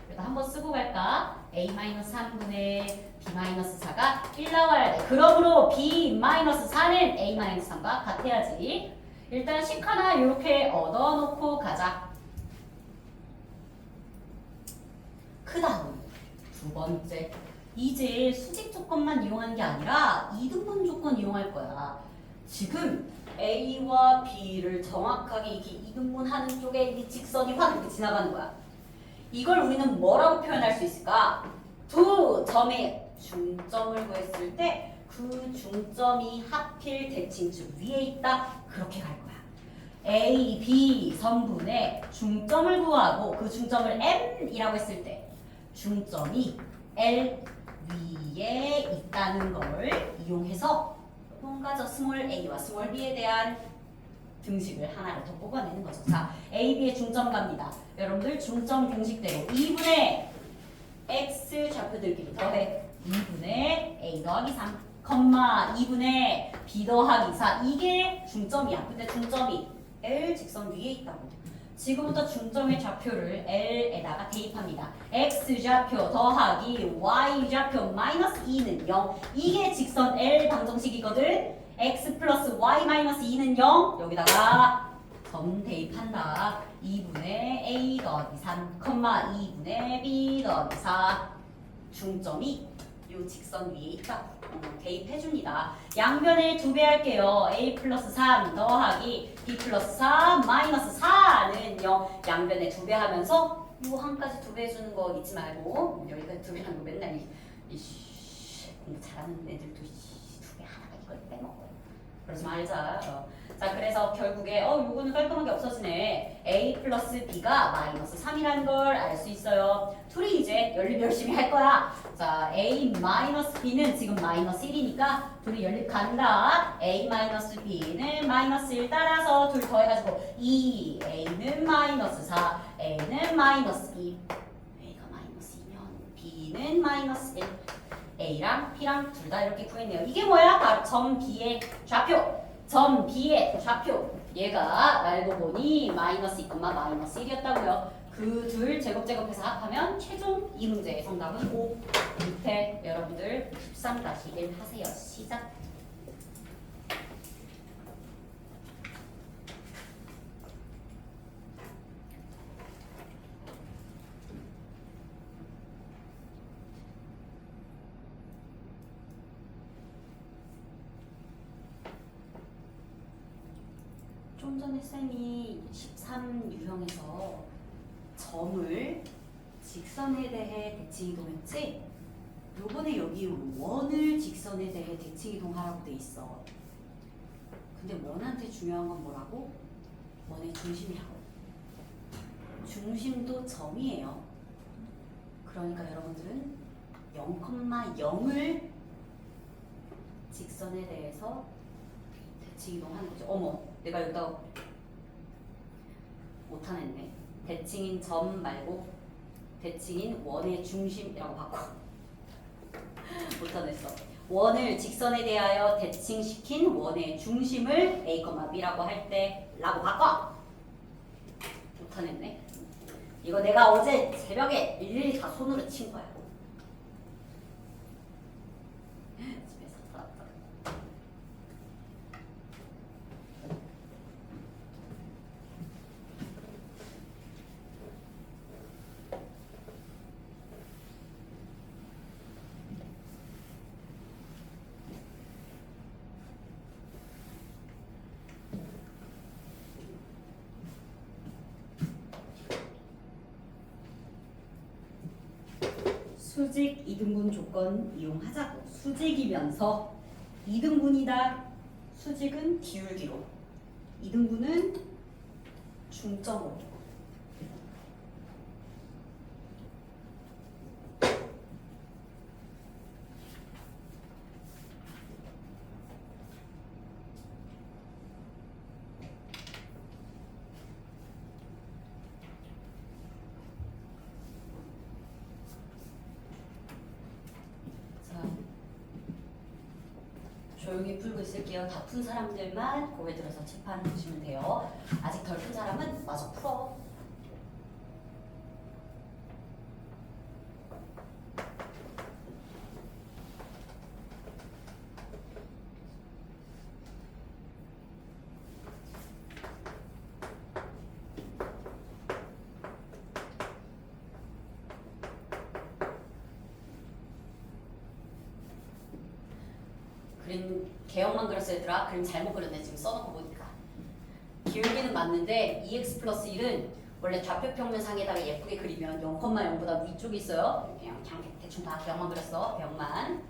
그래서 한번 쓰고 갈까? A-3분의 B-4가 1 나와야 돼. 그러므로 B-4는 A-3과 같아야지. 일단 식 하나 이렇게 얻어놓고 가자. 그 다음 두 번째, 이제 수직 조건만 이용하는 게 아니라 이등분 조건 이용할 거야. 지금 A와 B를 정확하게 이렇게 이등분하는 쪽에 이 직선이 확 이렇게 지나가는 거야. 이걸 우리는 뭐라고 표현할 수 있을까? 두 점의 중점을 구했을 때 그 중점이 하필 대칭축 위에 있다. 그렇게 갈 거야. A, B 선분의 중점을 구하고 그 중점을 M이라고 했을 때 중점이 L 위에 있다는 걸 이용해서 뭔가 저 스몰 a와 스몰 b에 대한 등식을 하나를 더 뽑아내는 거죠. 자, a, b의 중점 갑니다. 여러분들 중점 공식대로 2분의 x 좌표들끼리 더해 2분의 a 더하기 3, 2분의 b 더하기 4. 이게 중점이야. 근데 중점이 L 직선 위에 있다고. 지금부터 중점의 좌표를 L에다가 대입합니다. X 좌표 더하기 Y 좌표 마이너스 2는 0. 이게 직선 L 방정식이거든. X 플러스 Y 마이너스 2는 0. 여기다가 점 대입한다. 2분의 A 더하기 3, 2분의 B 더하기 4. 중점이 요 직선 위에 있다. 대입해줍니다. 양변에 2배 할게요. A 플러스 3 더하기 B 플러스 4 마이너스 4는 0. 양변에 2배 하면서 요 한까지 2배 해주는 거 잊지 말고. 여기까지 2배 하는 거 맨날 공부 잘하는 애들도 2배 하다가 이걸 빼먹어요. 그러지 말자. 자, 그래서 결국에 요거는 깔끔하게 없어지네. A 플러스 B가 마이너스 3이라는 걸 알 수 있어요. 둘이 이제 연립 열심히 할 거야. 자, A 마이너스 B는 지금 마이너스 1이니까 둘이 연립 간다. A 마이너스 B는 마이너스 1 따라서 둘 더해가지고 2, A는 마이너스 4, A는 마이너스 2. A가 마이너스 2면 B는 마이너스 1. A랑 B랑 둘 다 이렇게 구했네요. 이게 뭐야? 바로 점 B의 좌표. 점 B의 좌표. 얘가 알고 보니 마이너스 2, 마이너스 1이었다고요. 그 둘 제곱제곱해서 합하면 최종 이 문제의 정답은 5. 밑에 여러분들 13-1 하세요. 시작. 좀 전에 쌤이 13유형에서 점을 직선에 대해 대칭 이동했지? 요번에 여기 원을 직선에 대해 대칭 이동하라고 돼 있어. 근데 원한테 중요한 건 뭐라고? 원의 중심이라고. 중심도 점이에요. 그러니까 여러분들은 0,0을 직선에 대해서 대칭 이동하는 거죠. 어머, 내가 여기다 못하냈네. 대칭인 점 말고 대칭인 원의 중심이라고 바꿔. 못하냈어. 원을 직선에 대하여 대칭시킨 원의 중심을 A, B라고 할 때 라고 바꿔. 못하냈네. 이거 내가 어제 새벽에 일일이 다 손으로 친 거야. 집에서 살았다. 수직 이등분 조건 이용하자고. 수직이면서 이등분이다. 수직은 기울기로, 이등분은 중점으로. 조용히 풀고 있을게요. 다 푼 사람들만 고개 들어서 칠판 보시면 돼요. 아직 덜 푼 사람은 마저 풀어. 그림 개형만 그렸어 얘들아. 그림 잘못 그렸네 지금 써놓고 보니까. 기울기는 맞는데 2x 플러스 1은 원래 좌표평면상에다가 예쁘게 그리면 0,0보다 위쪽이 있어요. 그냥 대충 다 개형만 그렸어. 개형만.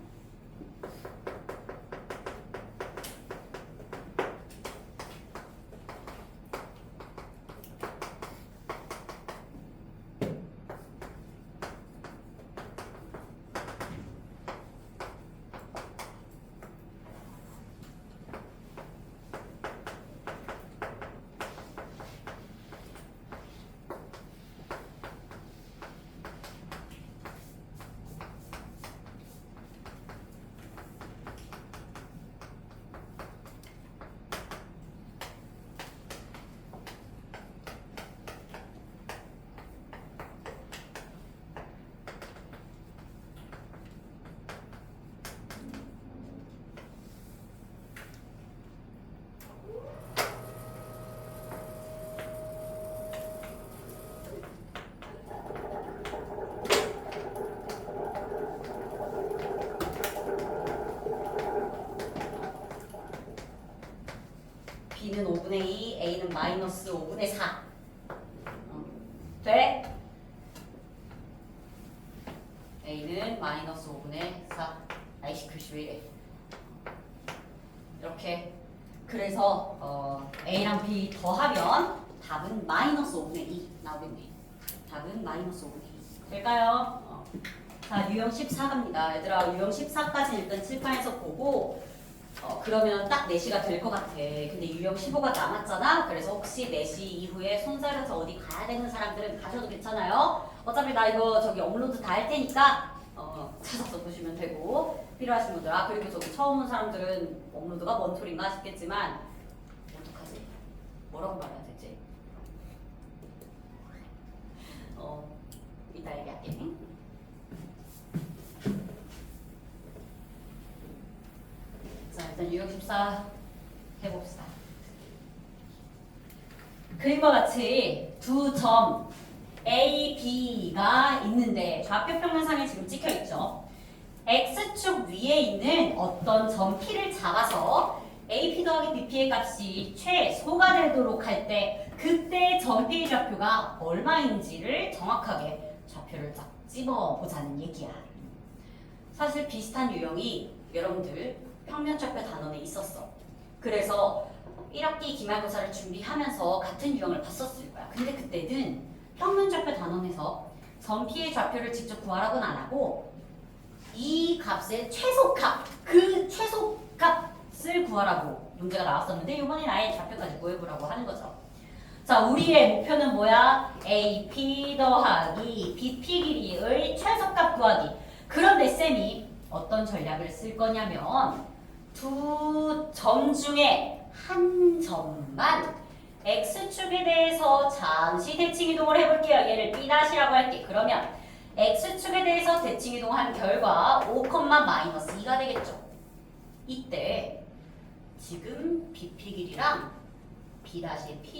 B는 5분의 2, A는 마이너스 5분의 4. 돼? A는 마이너스 5분의 4. 아이씨 글씨 왜 이래. 이렇게. 그래서 A랑 B 더하면 답은 마이너스 5분의 2 나오겠네. 답은 마이너스 5분의 2. 될까요? 자, 유형 14갑니다. 얘들아, 유형 14까지 일단 칠판에서 보고 그러면 딱 4시가 될 것 같아. 근데 유형 15가 남았잖아. 그래서 혹시 4시 이후에 손자려서 어디 가야 되는 사람들은 가셔도 괜찮아요. 어차피 나 이거 저기 업로드 다 할 테니까 찾아서 보시면 되고. 필요하신 분들. 그리고 저기 처음 온 사람들은 업로드가 뭔 소린가 싶겠지만 어떡하지? 뭐라고 말해야 되지? 이따 얘기할게. 자, 일단 유형 14 해봅시다. 그림과 같이 두 점 A, B가 있는데 좌표평면상에 지금 찍혀있죠. X축 위에 있는 어떤 점 P를 잡아서 AP 더하기 BP의 값이 최소가 되도록 할 때 그때 점 P의 좌표가 얼마인지를 정확하게 좌표를 딱 집어보자는 얘기야. 사실 비슷한 유형이 여러분들 평면좌표 단원에 있었어. 그래서 1학기 기말고사를 준비하면서 같은 유형을 봤었을 거야. 근데 그때는 평면좌표 단원에서 점피의 좌표를 직접 구하라고는 안 하고 이 값의 최소값, 그 최소값을 구하라고 문제가 나왔었는데 이번엔 아예 좌표까지 구해보라고 하는 거죠. 자, 우리의 목표는 뭐야? AP 더하기 BP 길이의 최소값 구하기. 그런데 쌤이 어떤 전략을 쓸 거냐면 두 점 중에 한 점만 x축에 대해서 잠시 대칭 이동을 해볼게요. 얘를 B'라고 할게. 그러면 x축에 대해서 대칭 이동한 결과 5,-2가 되겠죠. 이때 지금 BP 길이랑 B-P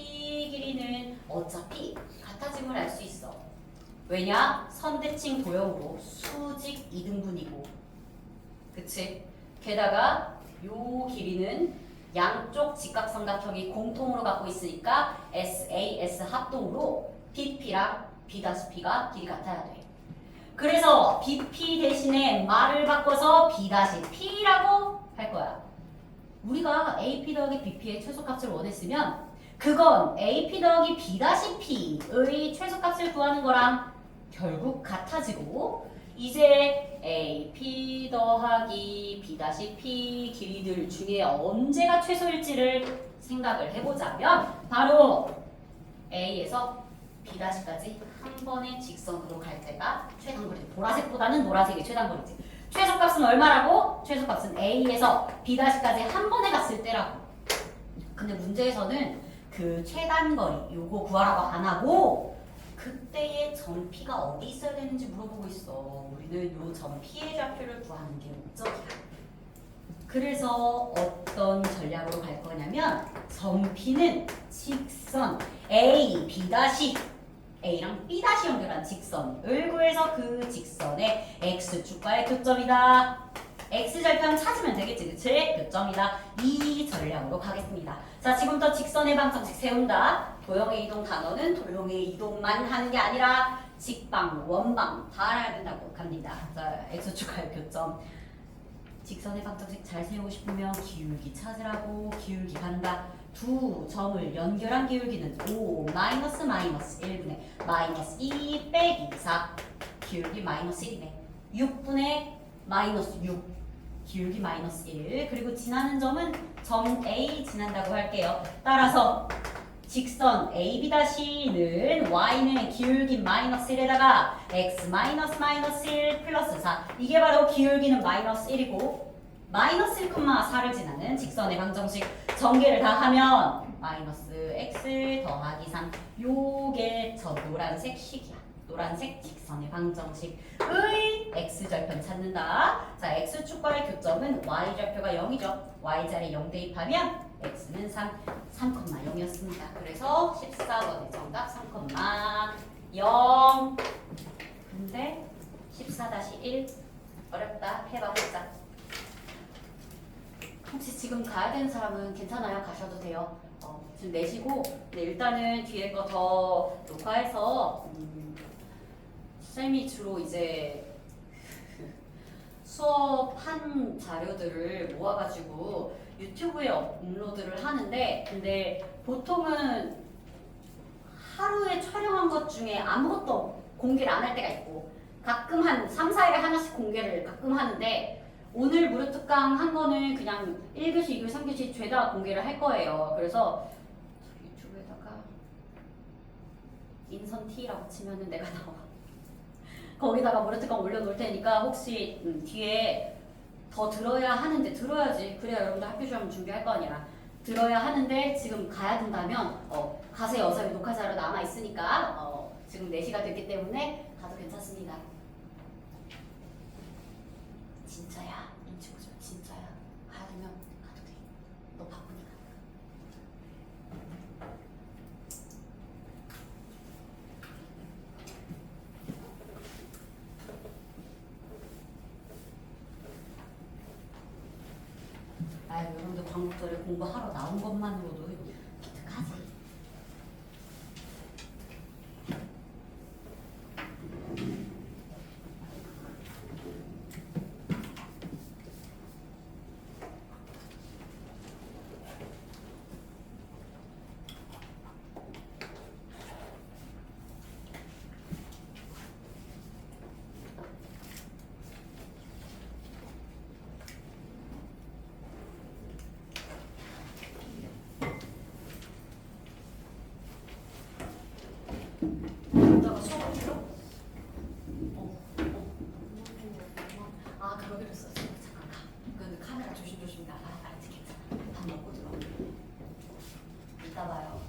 길이는 어차피 같아짐을 알 수 있어. 왜냐? 선대칭 도형으로 수직 2등분이고 그치? 게다가 요 길이는 양쪽 직각삼각형이 공통으로 갖고 있으니까 SAS 합동으로 BP랑 B-P가 길이 같아야 돼. 그래서 BP 대신에 말을 바꿔서 B-P라고 할 거야. 우리가 AP 더하기 BP의 최소값을 원했으면 그건 AP 더하기 B-P의 최소값을 구하는 거랑 결국 같아지고 이제 AP 더하기 B-P 길이들 중에 언제가 최소일지를 생각을 해보자면 바로 A에서 B-까지 한 번의 직선으로 갈 때가 최단거리지. 보라색보다는 노란색이 최단거리지. 최소값은 얼마라고? 최소값은 A에서 B-까지 한 번에 갔을 때라고. 근데 문제에서는 그 최단거리 요거 구하라고 안 하고 그때의 점 P가 어디 있어야 되는지 물어보고 있어. 우리는 요 점 P의 좌표를 구하는 게 목적이야. 그래서 어떤 전략으로 갈 거냐면 점 P는 직선 A, B-, A랑 B- 연결한 직선을 구해서 그 직선의 X축과의 교점이다. X절편 찾으면 되겠지, 그치? 교점이다. 이 전략으로 가겠습니다. 자, 지금부터 직선의 방정식 세운다. 도형의 이동 단어는 도형의 이동만 하는 게 아니라 직방, 원방 다 알아야 된다고 갑니다. 자, X축과의 교점. 직선의 방정식 잘 세우고 싶으면 기울기 찾으라고. 기울기 간다. 두 점을 연결한 기울기는 5 마이너스 1분의 마이너스 2 빼기 4 기울기 마이너스 1이네. 6분의 마이너스 6 기울기 마이너스 1 그리고 지나는 점은 점 A 지난다고 할게요. 따라서 직선 AB-는 Y는 기울기 마이너스 1에다가 X 마이너스 1 플러스 4 이게 바로 기울기는 마이너스 1이고 마이너스 1,4를 지나는 직선의 방정식 전개를 다 하면 마이너스 x 더하기 3 요게 저 노란색 식이야. 노란색 직선의 방정식의 x절편 찾는다. 자, x축과의 교점은 y절표가 0이죠. y자리에 0 대입하면 x는 3,0이었습니다. 그래서 14번의 정답 3,0. 근데 14-1 어렵다. 해봐보자. 혹시 지금 가야 되는 사람은 괜찮아요? 가셔도 돼요. 지금 내시고 네, 일단은 뒤에 거 더 녹화해서 쌤이 주로 이제 수업한 자료들을 모아가지고 유튜브에 업로드를 하는데 근데 보통은 하루에 촬영한 것 중에 아무것도 공개를 안 할 때가 있고 가끔 한 3, 4일에 하나씩 공개를 가끔 하는데 오늘 무료 특강 한 거는 그냥 1교시, 2교시, 3교시 죄다 공개를 할 거예요. 그래서 유튜브에다가 인선 T라고 치면은 내가 나와. 거기다가 무료 특강 올려놓을 테니까 혹시 뒤에 더 들어야 하는데 들어야지. 그래야 여러분들 학교 시험 준비할 거 아니야. 들어야 하는데 지금 가야 된다면 가세요. 어차피 녹화 자료 남아 있으니까 지금 4시가 됐기 때문에 가도 괜찮습니다. 진짜야. 인치고죠. 진짜야. 가야 되면 가도 돼. 너 바쁘니까. 아유, 여러분들 광복절에 공부하러 나온 것만으로도 기특하지. 이따 봐요.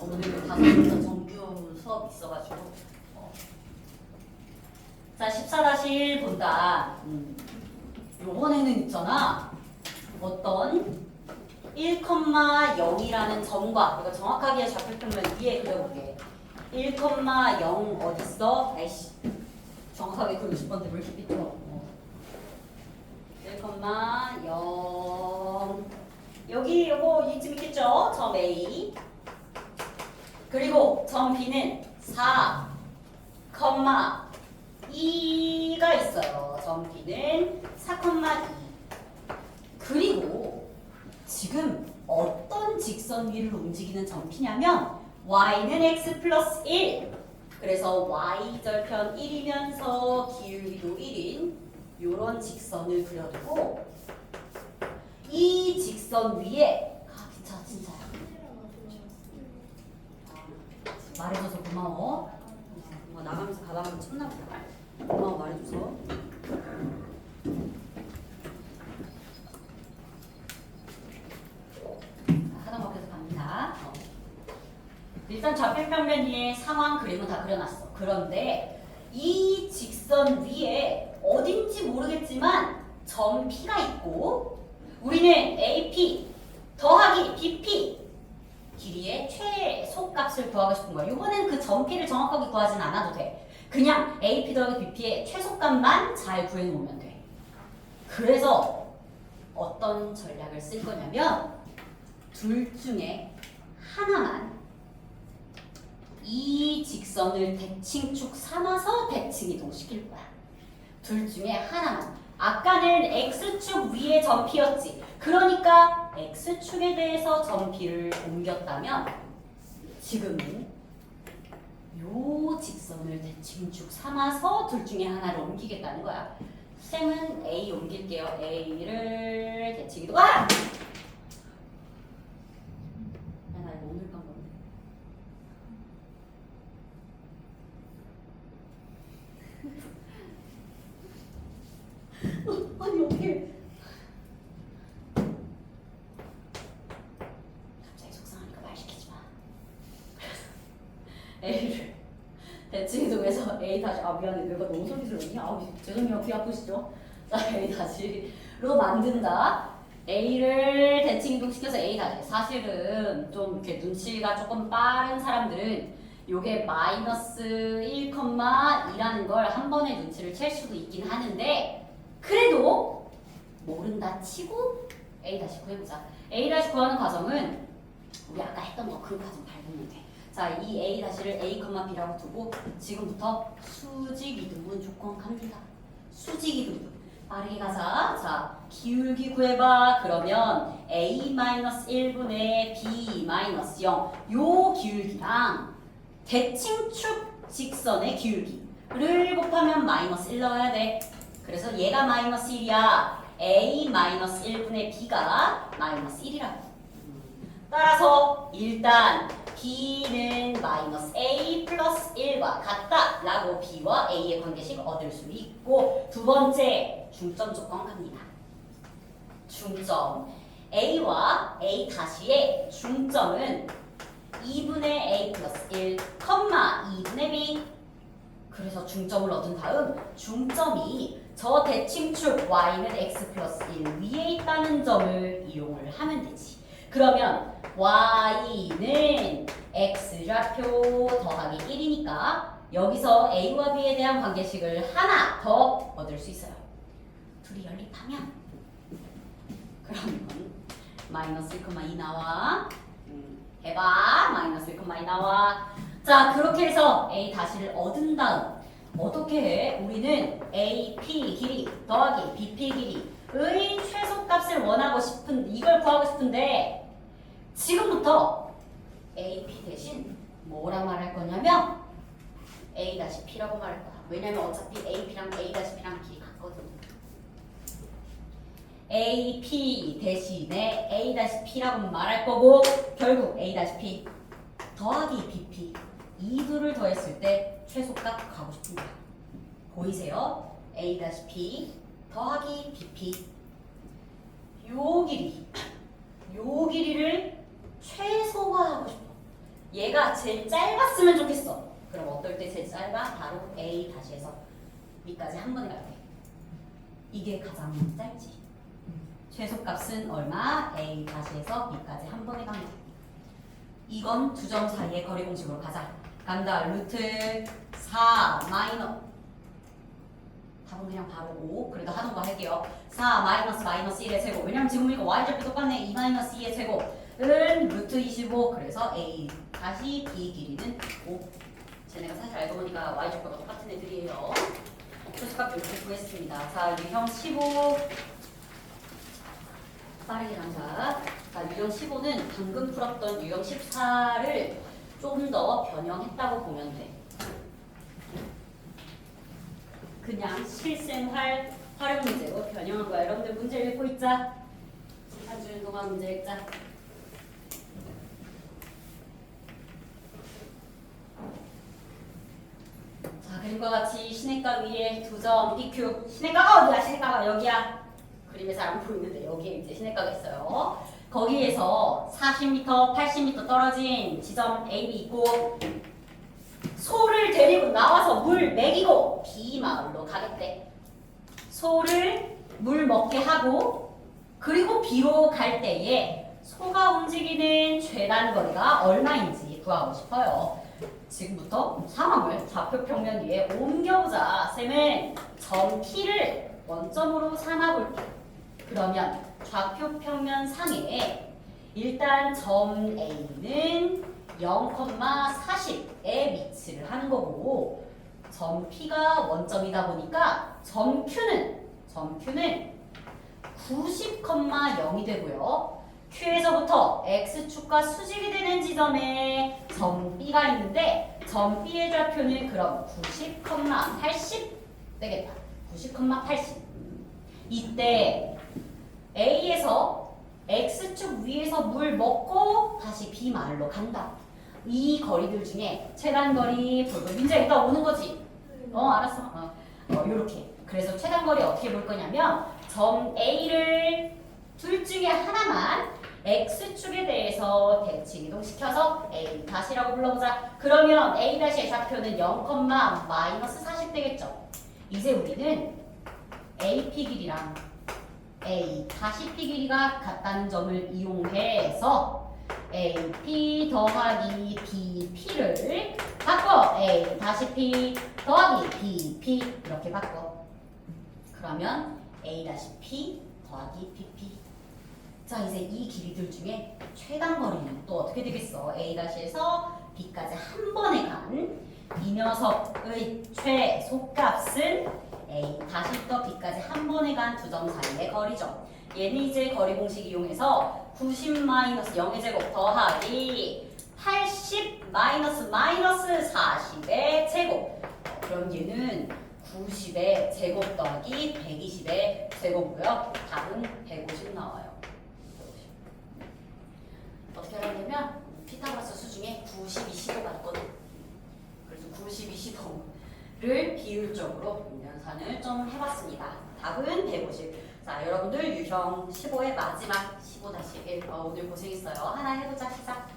오늘 5시부터 정규 수업 있어가지고. 자, 14-1 본다. 요번에는 있잖아. 어떤 1,0이라는 점과, 이거 정확하게 좌표평면 위에 그려볼게. 1,0 어딨어? 아이씨. 정확하게 그리고 싶었는데 왜 이렇게 삐뚤어. 1,0 여기 요거 이쯤 있겠죠? 점 A. 그리고 점 B는 4, 2가 있어요. 점 B는 4,2. 그리고 지금 어떤 직선 위를 움직이는 점 P냐면 y는 x 플러스 1. 그래서 y절편 1이면서 기울기도 1인 요런 직선을 그려두고 이 직선 위에 기차 진짜야. 말해줘서 고마워. 나가면서 가방 한번 쳤나 보다. 고마워 말해줘서. 하던 거 계속 갑니다. 일단 좌표평면 위에 상황 그림은 다 그려놨어. 그런데 이 직선 위에 어딘지 모르겠지만 점 P가 있고 우리는 AP 더하기 BP 길이의 최소값을 구하고 싶은 거야. 이번엔 그 점 P를 정확하게 구하진 않아도 돼. 그냥 AP 더하기 BP의 최소값만 잘 구해놓으면 돼. 그래서 어떤 전략을 쓸 거냐면 둘 중에 하나만 이 직선을 대칭축 삼아서 대칭 이동시킬 거야. 둘 중에 하나만. 아까는 X축 위에 점 P였지. 그러니까 X축에 대해서 점 P를 옮겼다면 지금은 요 직선을 대칭축 삼아서 둘 중에 하나를 옮기겠다는 거야. 쌤은 A 옮길게요. A를 대칭 이동. 아! 나 이거 오늘 깐 건데. 아니 어떻게 갑자기 속상하니까 말 시키지 마. A를 대칭이동해서 A 다시 미안해 내가 너무 소리스러웠니? 죄송해요 귀 아프시죠? 자 A 다시로 만든다. A를 대칭이동시켜서 A 다시. 사실은 좀 이렇게 눈치가 조금 빠른 사람들은 요게 마이너스 1,2라는 걸 한 번에 눈치를 챌 수도 있긴 하는데 그래도 모른다 치고 A 다시 구해보자. A 다시 구하는 과정은 우리 아까 했던 거 그 과정 밟으면 돼. 자, 이 A 다시를 A, B라고 두고 지금부터 수직 이등분 조건 갑니다. 수직 이등분 빠르게 가자. 자, 기울기 구해봐. 그러면 A-1분의 B-0 요 기울기랑 대칭축 직선의 기울기를 곱하면 마이너스 1 넣어야 돼. 그래서 얘가 마이너스 1이야. A-1분의 B가 마이너스 1이라고. 따라서 일단 B는 마이너스 A 플러스 1과 같다 라고 B와 A의 관계식 얻을 수 있고 두 번째 중점 조건 갑니다. 중점 A와 A 다시의 중점은 2분의 A 플러스 1, 2분의 B. 그래서 중점을 얻은 다음 중점이 저 대칭축 y는 x 플러스 1 위에 있다는 점을 이용을 하면 되지. 그러면 y는 x좌표 더하기 1이니까 여기서 a와 b에 대한 관계식을 하나 더 얻을 수 있어요. 둘이 연립하면 그러면 마이너스 1,2 나와. 해봐. 마이너스 1,2 나와. 자, 그렇게 해서 a 다시를 얻은 다음 어떻게 해? 우리는 AP 길이 더하기 BP 길이의 최소값을 원하고 싶은 이걸 구하고 싶은데 지금부터 AP 대신 뭐라 말할 거냐면 A-P라고 말할 거야. 왜냐면 어차피 AP랑 A-P랑 길이 같거든. AP 대신에 A-P라고 말할 거고 결국 A-P 더하기 BP 이 둘을 더했을 때 최소값 가고 싶은 거야. 보이세요? A-P 더하기 BP 요 길이를 얘가 제일 짧았으면 좋겠어. 그럼 어떨 때 제일 짧아? 바로 A 다시 해서 B까지 한 번에 갈 때. 이게 가장 짧지. 최소값은 얼마? A 다시 해서 B까지 한 번에 간다. 이건 두 점 사이의 거리 공식으로 가자. 간다. 루트 4 마이너스 답은 그냥 바로 5. 그래도 하던 거 할게요. 4 마이너스 1의 제곱. 왜냐면 지금 우리가 y좌표 똑같네. 2 마이너스 2의 제곱은 루트 25. 그래서 A 다시 B 길이는 5. 쟤네가 사실 알고 보니까 y좌표가 똑같은 애들이에요. 최소값 이렇게 구했습니다. 자, 유형 15. 빠르게 간다. 자, 유형 15는 방금 풀었던 유형 14를 좀 더 변형했다고 보면 돼. 그냥 실생활 활용 문제로 변형한 거야. 여러분들 문제 읽고 있자. 시간 주는 동안 문제 읽자. 자, 그림과 같이 시내가 위에 두 점 PQ. 시내가가 어디야? 시내가가 여기야. 그림에 잘 안 보이는데 여기에 이제 시내가가 있어요. 거기에서 40m, 80m 떨어진 지점 A, B 있고 소를 데리고 나와서 물 먹이고 B 마을로 가겠대. 소를 물 먹게 하고 그리고 B로 갈 때에 소가 움직이는 최단 거리가 얼마인지 구하고 싶어요. 지금부터 상황을 좌표 평면 위에 옮겨보자. 쌤은 점 P를 원점으로 삼아볼게. 그러면 좌표 평면 상에 일단 점 A는 0,40에 위치를 하는 거고 점 P가 원점이다 보니까 점 Q는 90,0이 되고요. Q에서부터 X축과 수직이 되는 지점에 점 B가 있는데 점 B의 좌표는 그럼 90,80 되겠다. 90,80. 이때 A에서 X축 위에서 물 먹고 다시 B 마을로 간다. 이 거리들 중에 최단거리 볼거 민지야 이따 오는 거지? 알았어. 요렇게. 그래서 최단거리 어떻게 볼 거냐면 점 A를 둘 중에 하나만 X축에 대해서 대칭 이동시켜서 A 다시라고 불러보자. 그러면 A 다시의 좌표는 0,-40 되겠죠. 이제 우리는 AP 길이랑 A 다시 P 길이가 같다는 점을 이용해서 AP 더하기 BP를 바꿔. A 다시 P 더하기 BP 이렇게 바꿔. 그러면 A 다시 P 더하기 BP. 자, 이제 이 길이들 중에 최단 거리는 또 어떻게 되겠어? A 다시에서 B까지 한 번에 간 이 녀석의 최소값은 A 다시 또 B까지 한 번에 간 두 점 사이의 거리죠. 얘는 이제 거리 공식 이용해서 90-0의 제곱 더하기 80-40의 제곱. 그럼 얘는 90의 제곱 더하기 120의 제곱이고요. 답은 150 나와요. 어떻게 하냐면 피타고라스 수 중에 92시도가 있거든. 그래서 92시도를 비율적으로 연산을 좀 해봤습니다. 답은 150. 자, 여러분들 유형 15의 마지막 15-1. 오늘 고생했어요. 하나 해보자. 시작.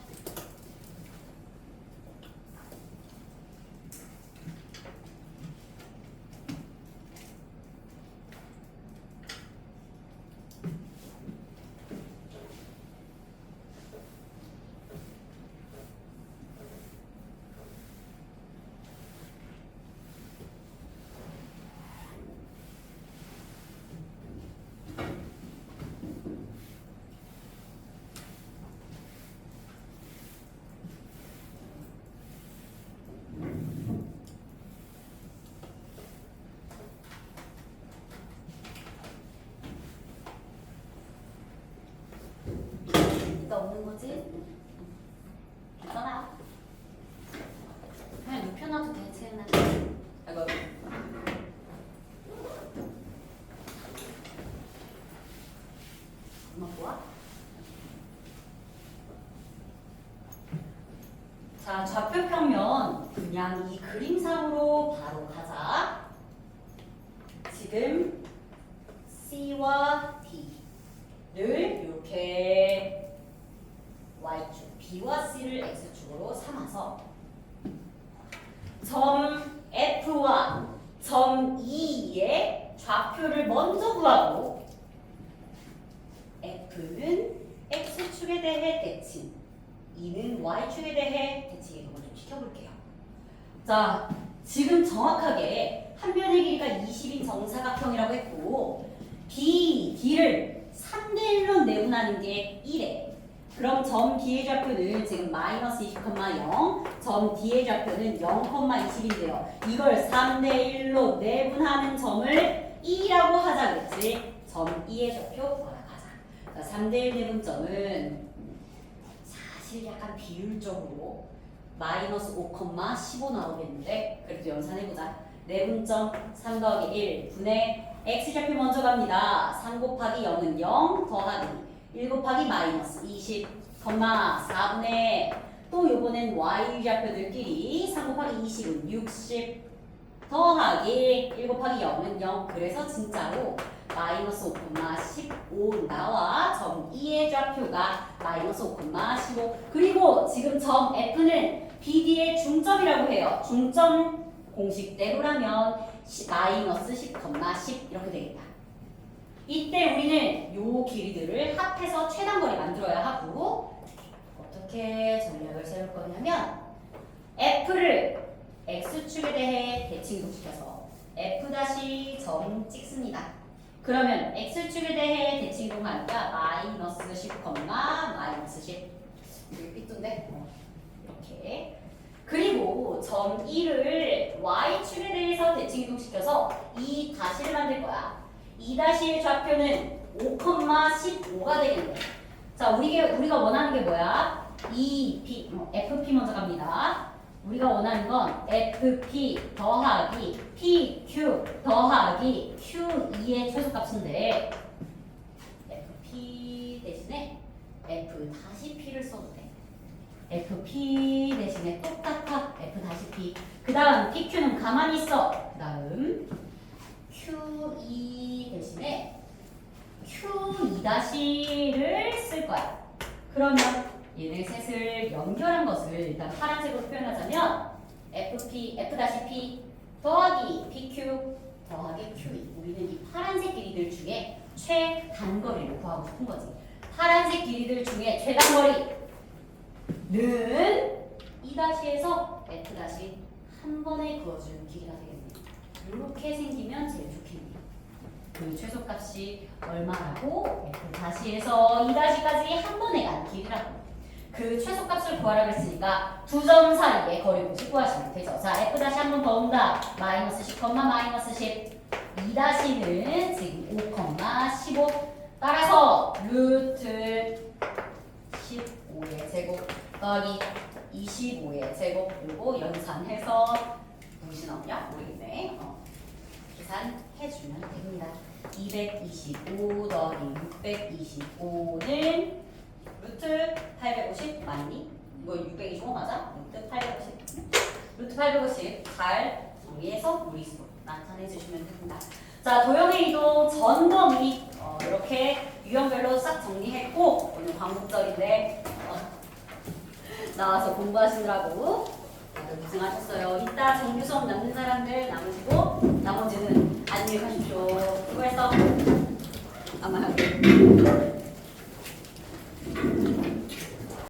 없는 거지? 괜찮아. 그냥 눕혀놔도 돼, 채은아. 아이고. 엄마 뭐야? 자, 좌표 평면 그냥 이 그림상으로 바로 가자. 지금 C와 D를 이렇게 Y축, B와 C를 X축으로 삼아서 점 F와 점 E의 좌표를 먼저 구하고 F는 X축에 대해 대칭, E는 Y축에 대해 대칭 이동을 좀 시켜볼게요. 자, 지금 정확하게 한 변의 길이가 20인 정사각형이라고 했고 B, D를 3대1로 내분하는 게 1에 그럼 점 B의 좌표는 지금 마이너스 20,0, 점 D의 좌표는 0,20인데요. 이걸 3대1로 내분하는 점을 E라고 하자 그랬지. 점 E의 좌표 알아가자. 자, 3대1 내분점은 사실 약간 비율적으로 마이너스 5,15 나오겠는데 그래도 연산해보자. 내분점 3 더하기 1 분의 X좌표 먼저 갑니다. 3 곱하기 0은 0 더하기 1 곱하기 마이너스 20, 4분의 또 요번엔 Y좌표들끼리 3 곱하기 20은 60 더하기 1 곱하기 0은 0 그래서 진짜로 마이너스 5,15 나와 점 E의 좌표가 마이너스 5,15 그리고 지금 점 F는 BD의 중점이라고 해요. 중점 공식대로라면 마이너스 10,10 이렇게 되겠다. 이때 우리는 요 길이들을 합해서 최단거리 만들어야 하고 어떻게 전략을 세울 거냐면 F를 X축에 대해 대칭 이동시켜서 F' 찍습니다. 그러면 X축에 대해 대칭 이동하니까 마이너스 10, 마이너스 10 여기 삐뚤인데 이렇게 그리고 점 E를 Y축에 대해서 대칭 이동시켜서 이 다시를 만들 거야. 이 다시의 좌표는 5,15가 되겠네. 자, 우리가 원하는 게 뭐야? FP 먼저 갑니다. 우리가 원하는 건 FP 더하기 PQ 더하기 Q2의 최소값인데 FP 대신에 F 다시 P를 써도 돼. FP 대신에 똑같아. F 다시 P. 그 다음 PQ는 가만히 있어. 그 다음 Q2 대신에 Q2'를 쓸 거야. 그러면 얘네 셋을 연결한 것을 일단 파란색으로 표현하자면 F'-P 더하기 PQ 더하기 Q2. 우리는 이 파란색 길이들 중에 최단거리를 구하고 싶은 거지. 파란색 길이들 중에 최단거리는 E'에서 F' 한 번에 그어주는 길이가 되겠네. 이렇게 생기면 제일 좋겠네. 그 최소값이 얼마라고? F'-에서 E'까지 한 번에 간 길이라고. 그 최소값을 구하라고 했으니까 두 점 사이의 거리를 구하시면 되죠. 자, F' 한 번 더 온다. 마이너스 10, 마이너스 10. E'는 지금 5,15. 따라서 루트 15의 제곱 더하기 25의 제곱 그리고 연산해서 무엇이 나오냐? 모르겠네. 계산해주면 됩니다. 225 더하기 625는 루트 850 맞니? 이거 625 맞아? 루트 850. 루트 850 잘 정리해서 무리수로 나타내 주시면 됩니다. 자, 도형의 이동 전범위 이렇게 유형별로 싹 정리했고 오늘 광복절인데 나와서 공부하시느라고 다들 고생하셨어요. 이따 정규 수업 남는 사람들 남으시고 나머지는 안녕히 가십시오. 수고했어. 아마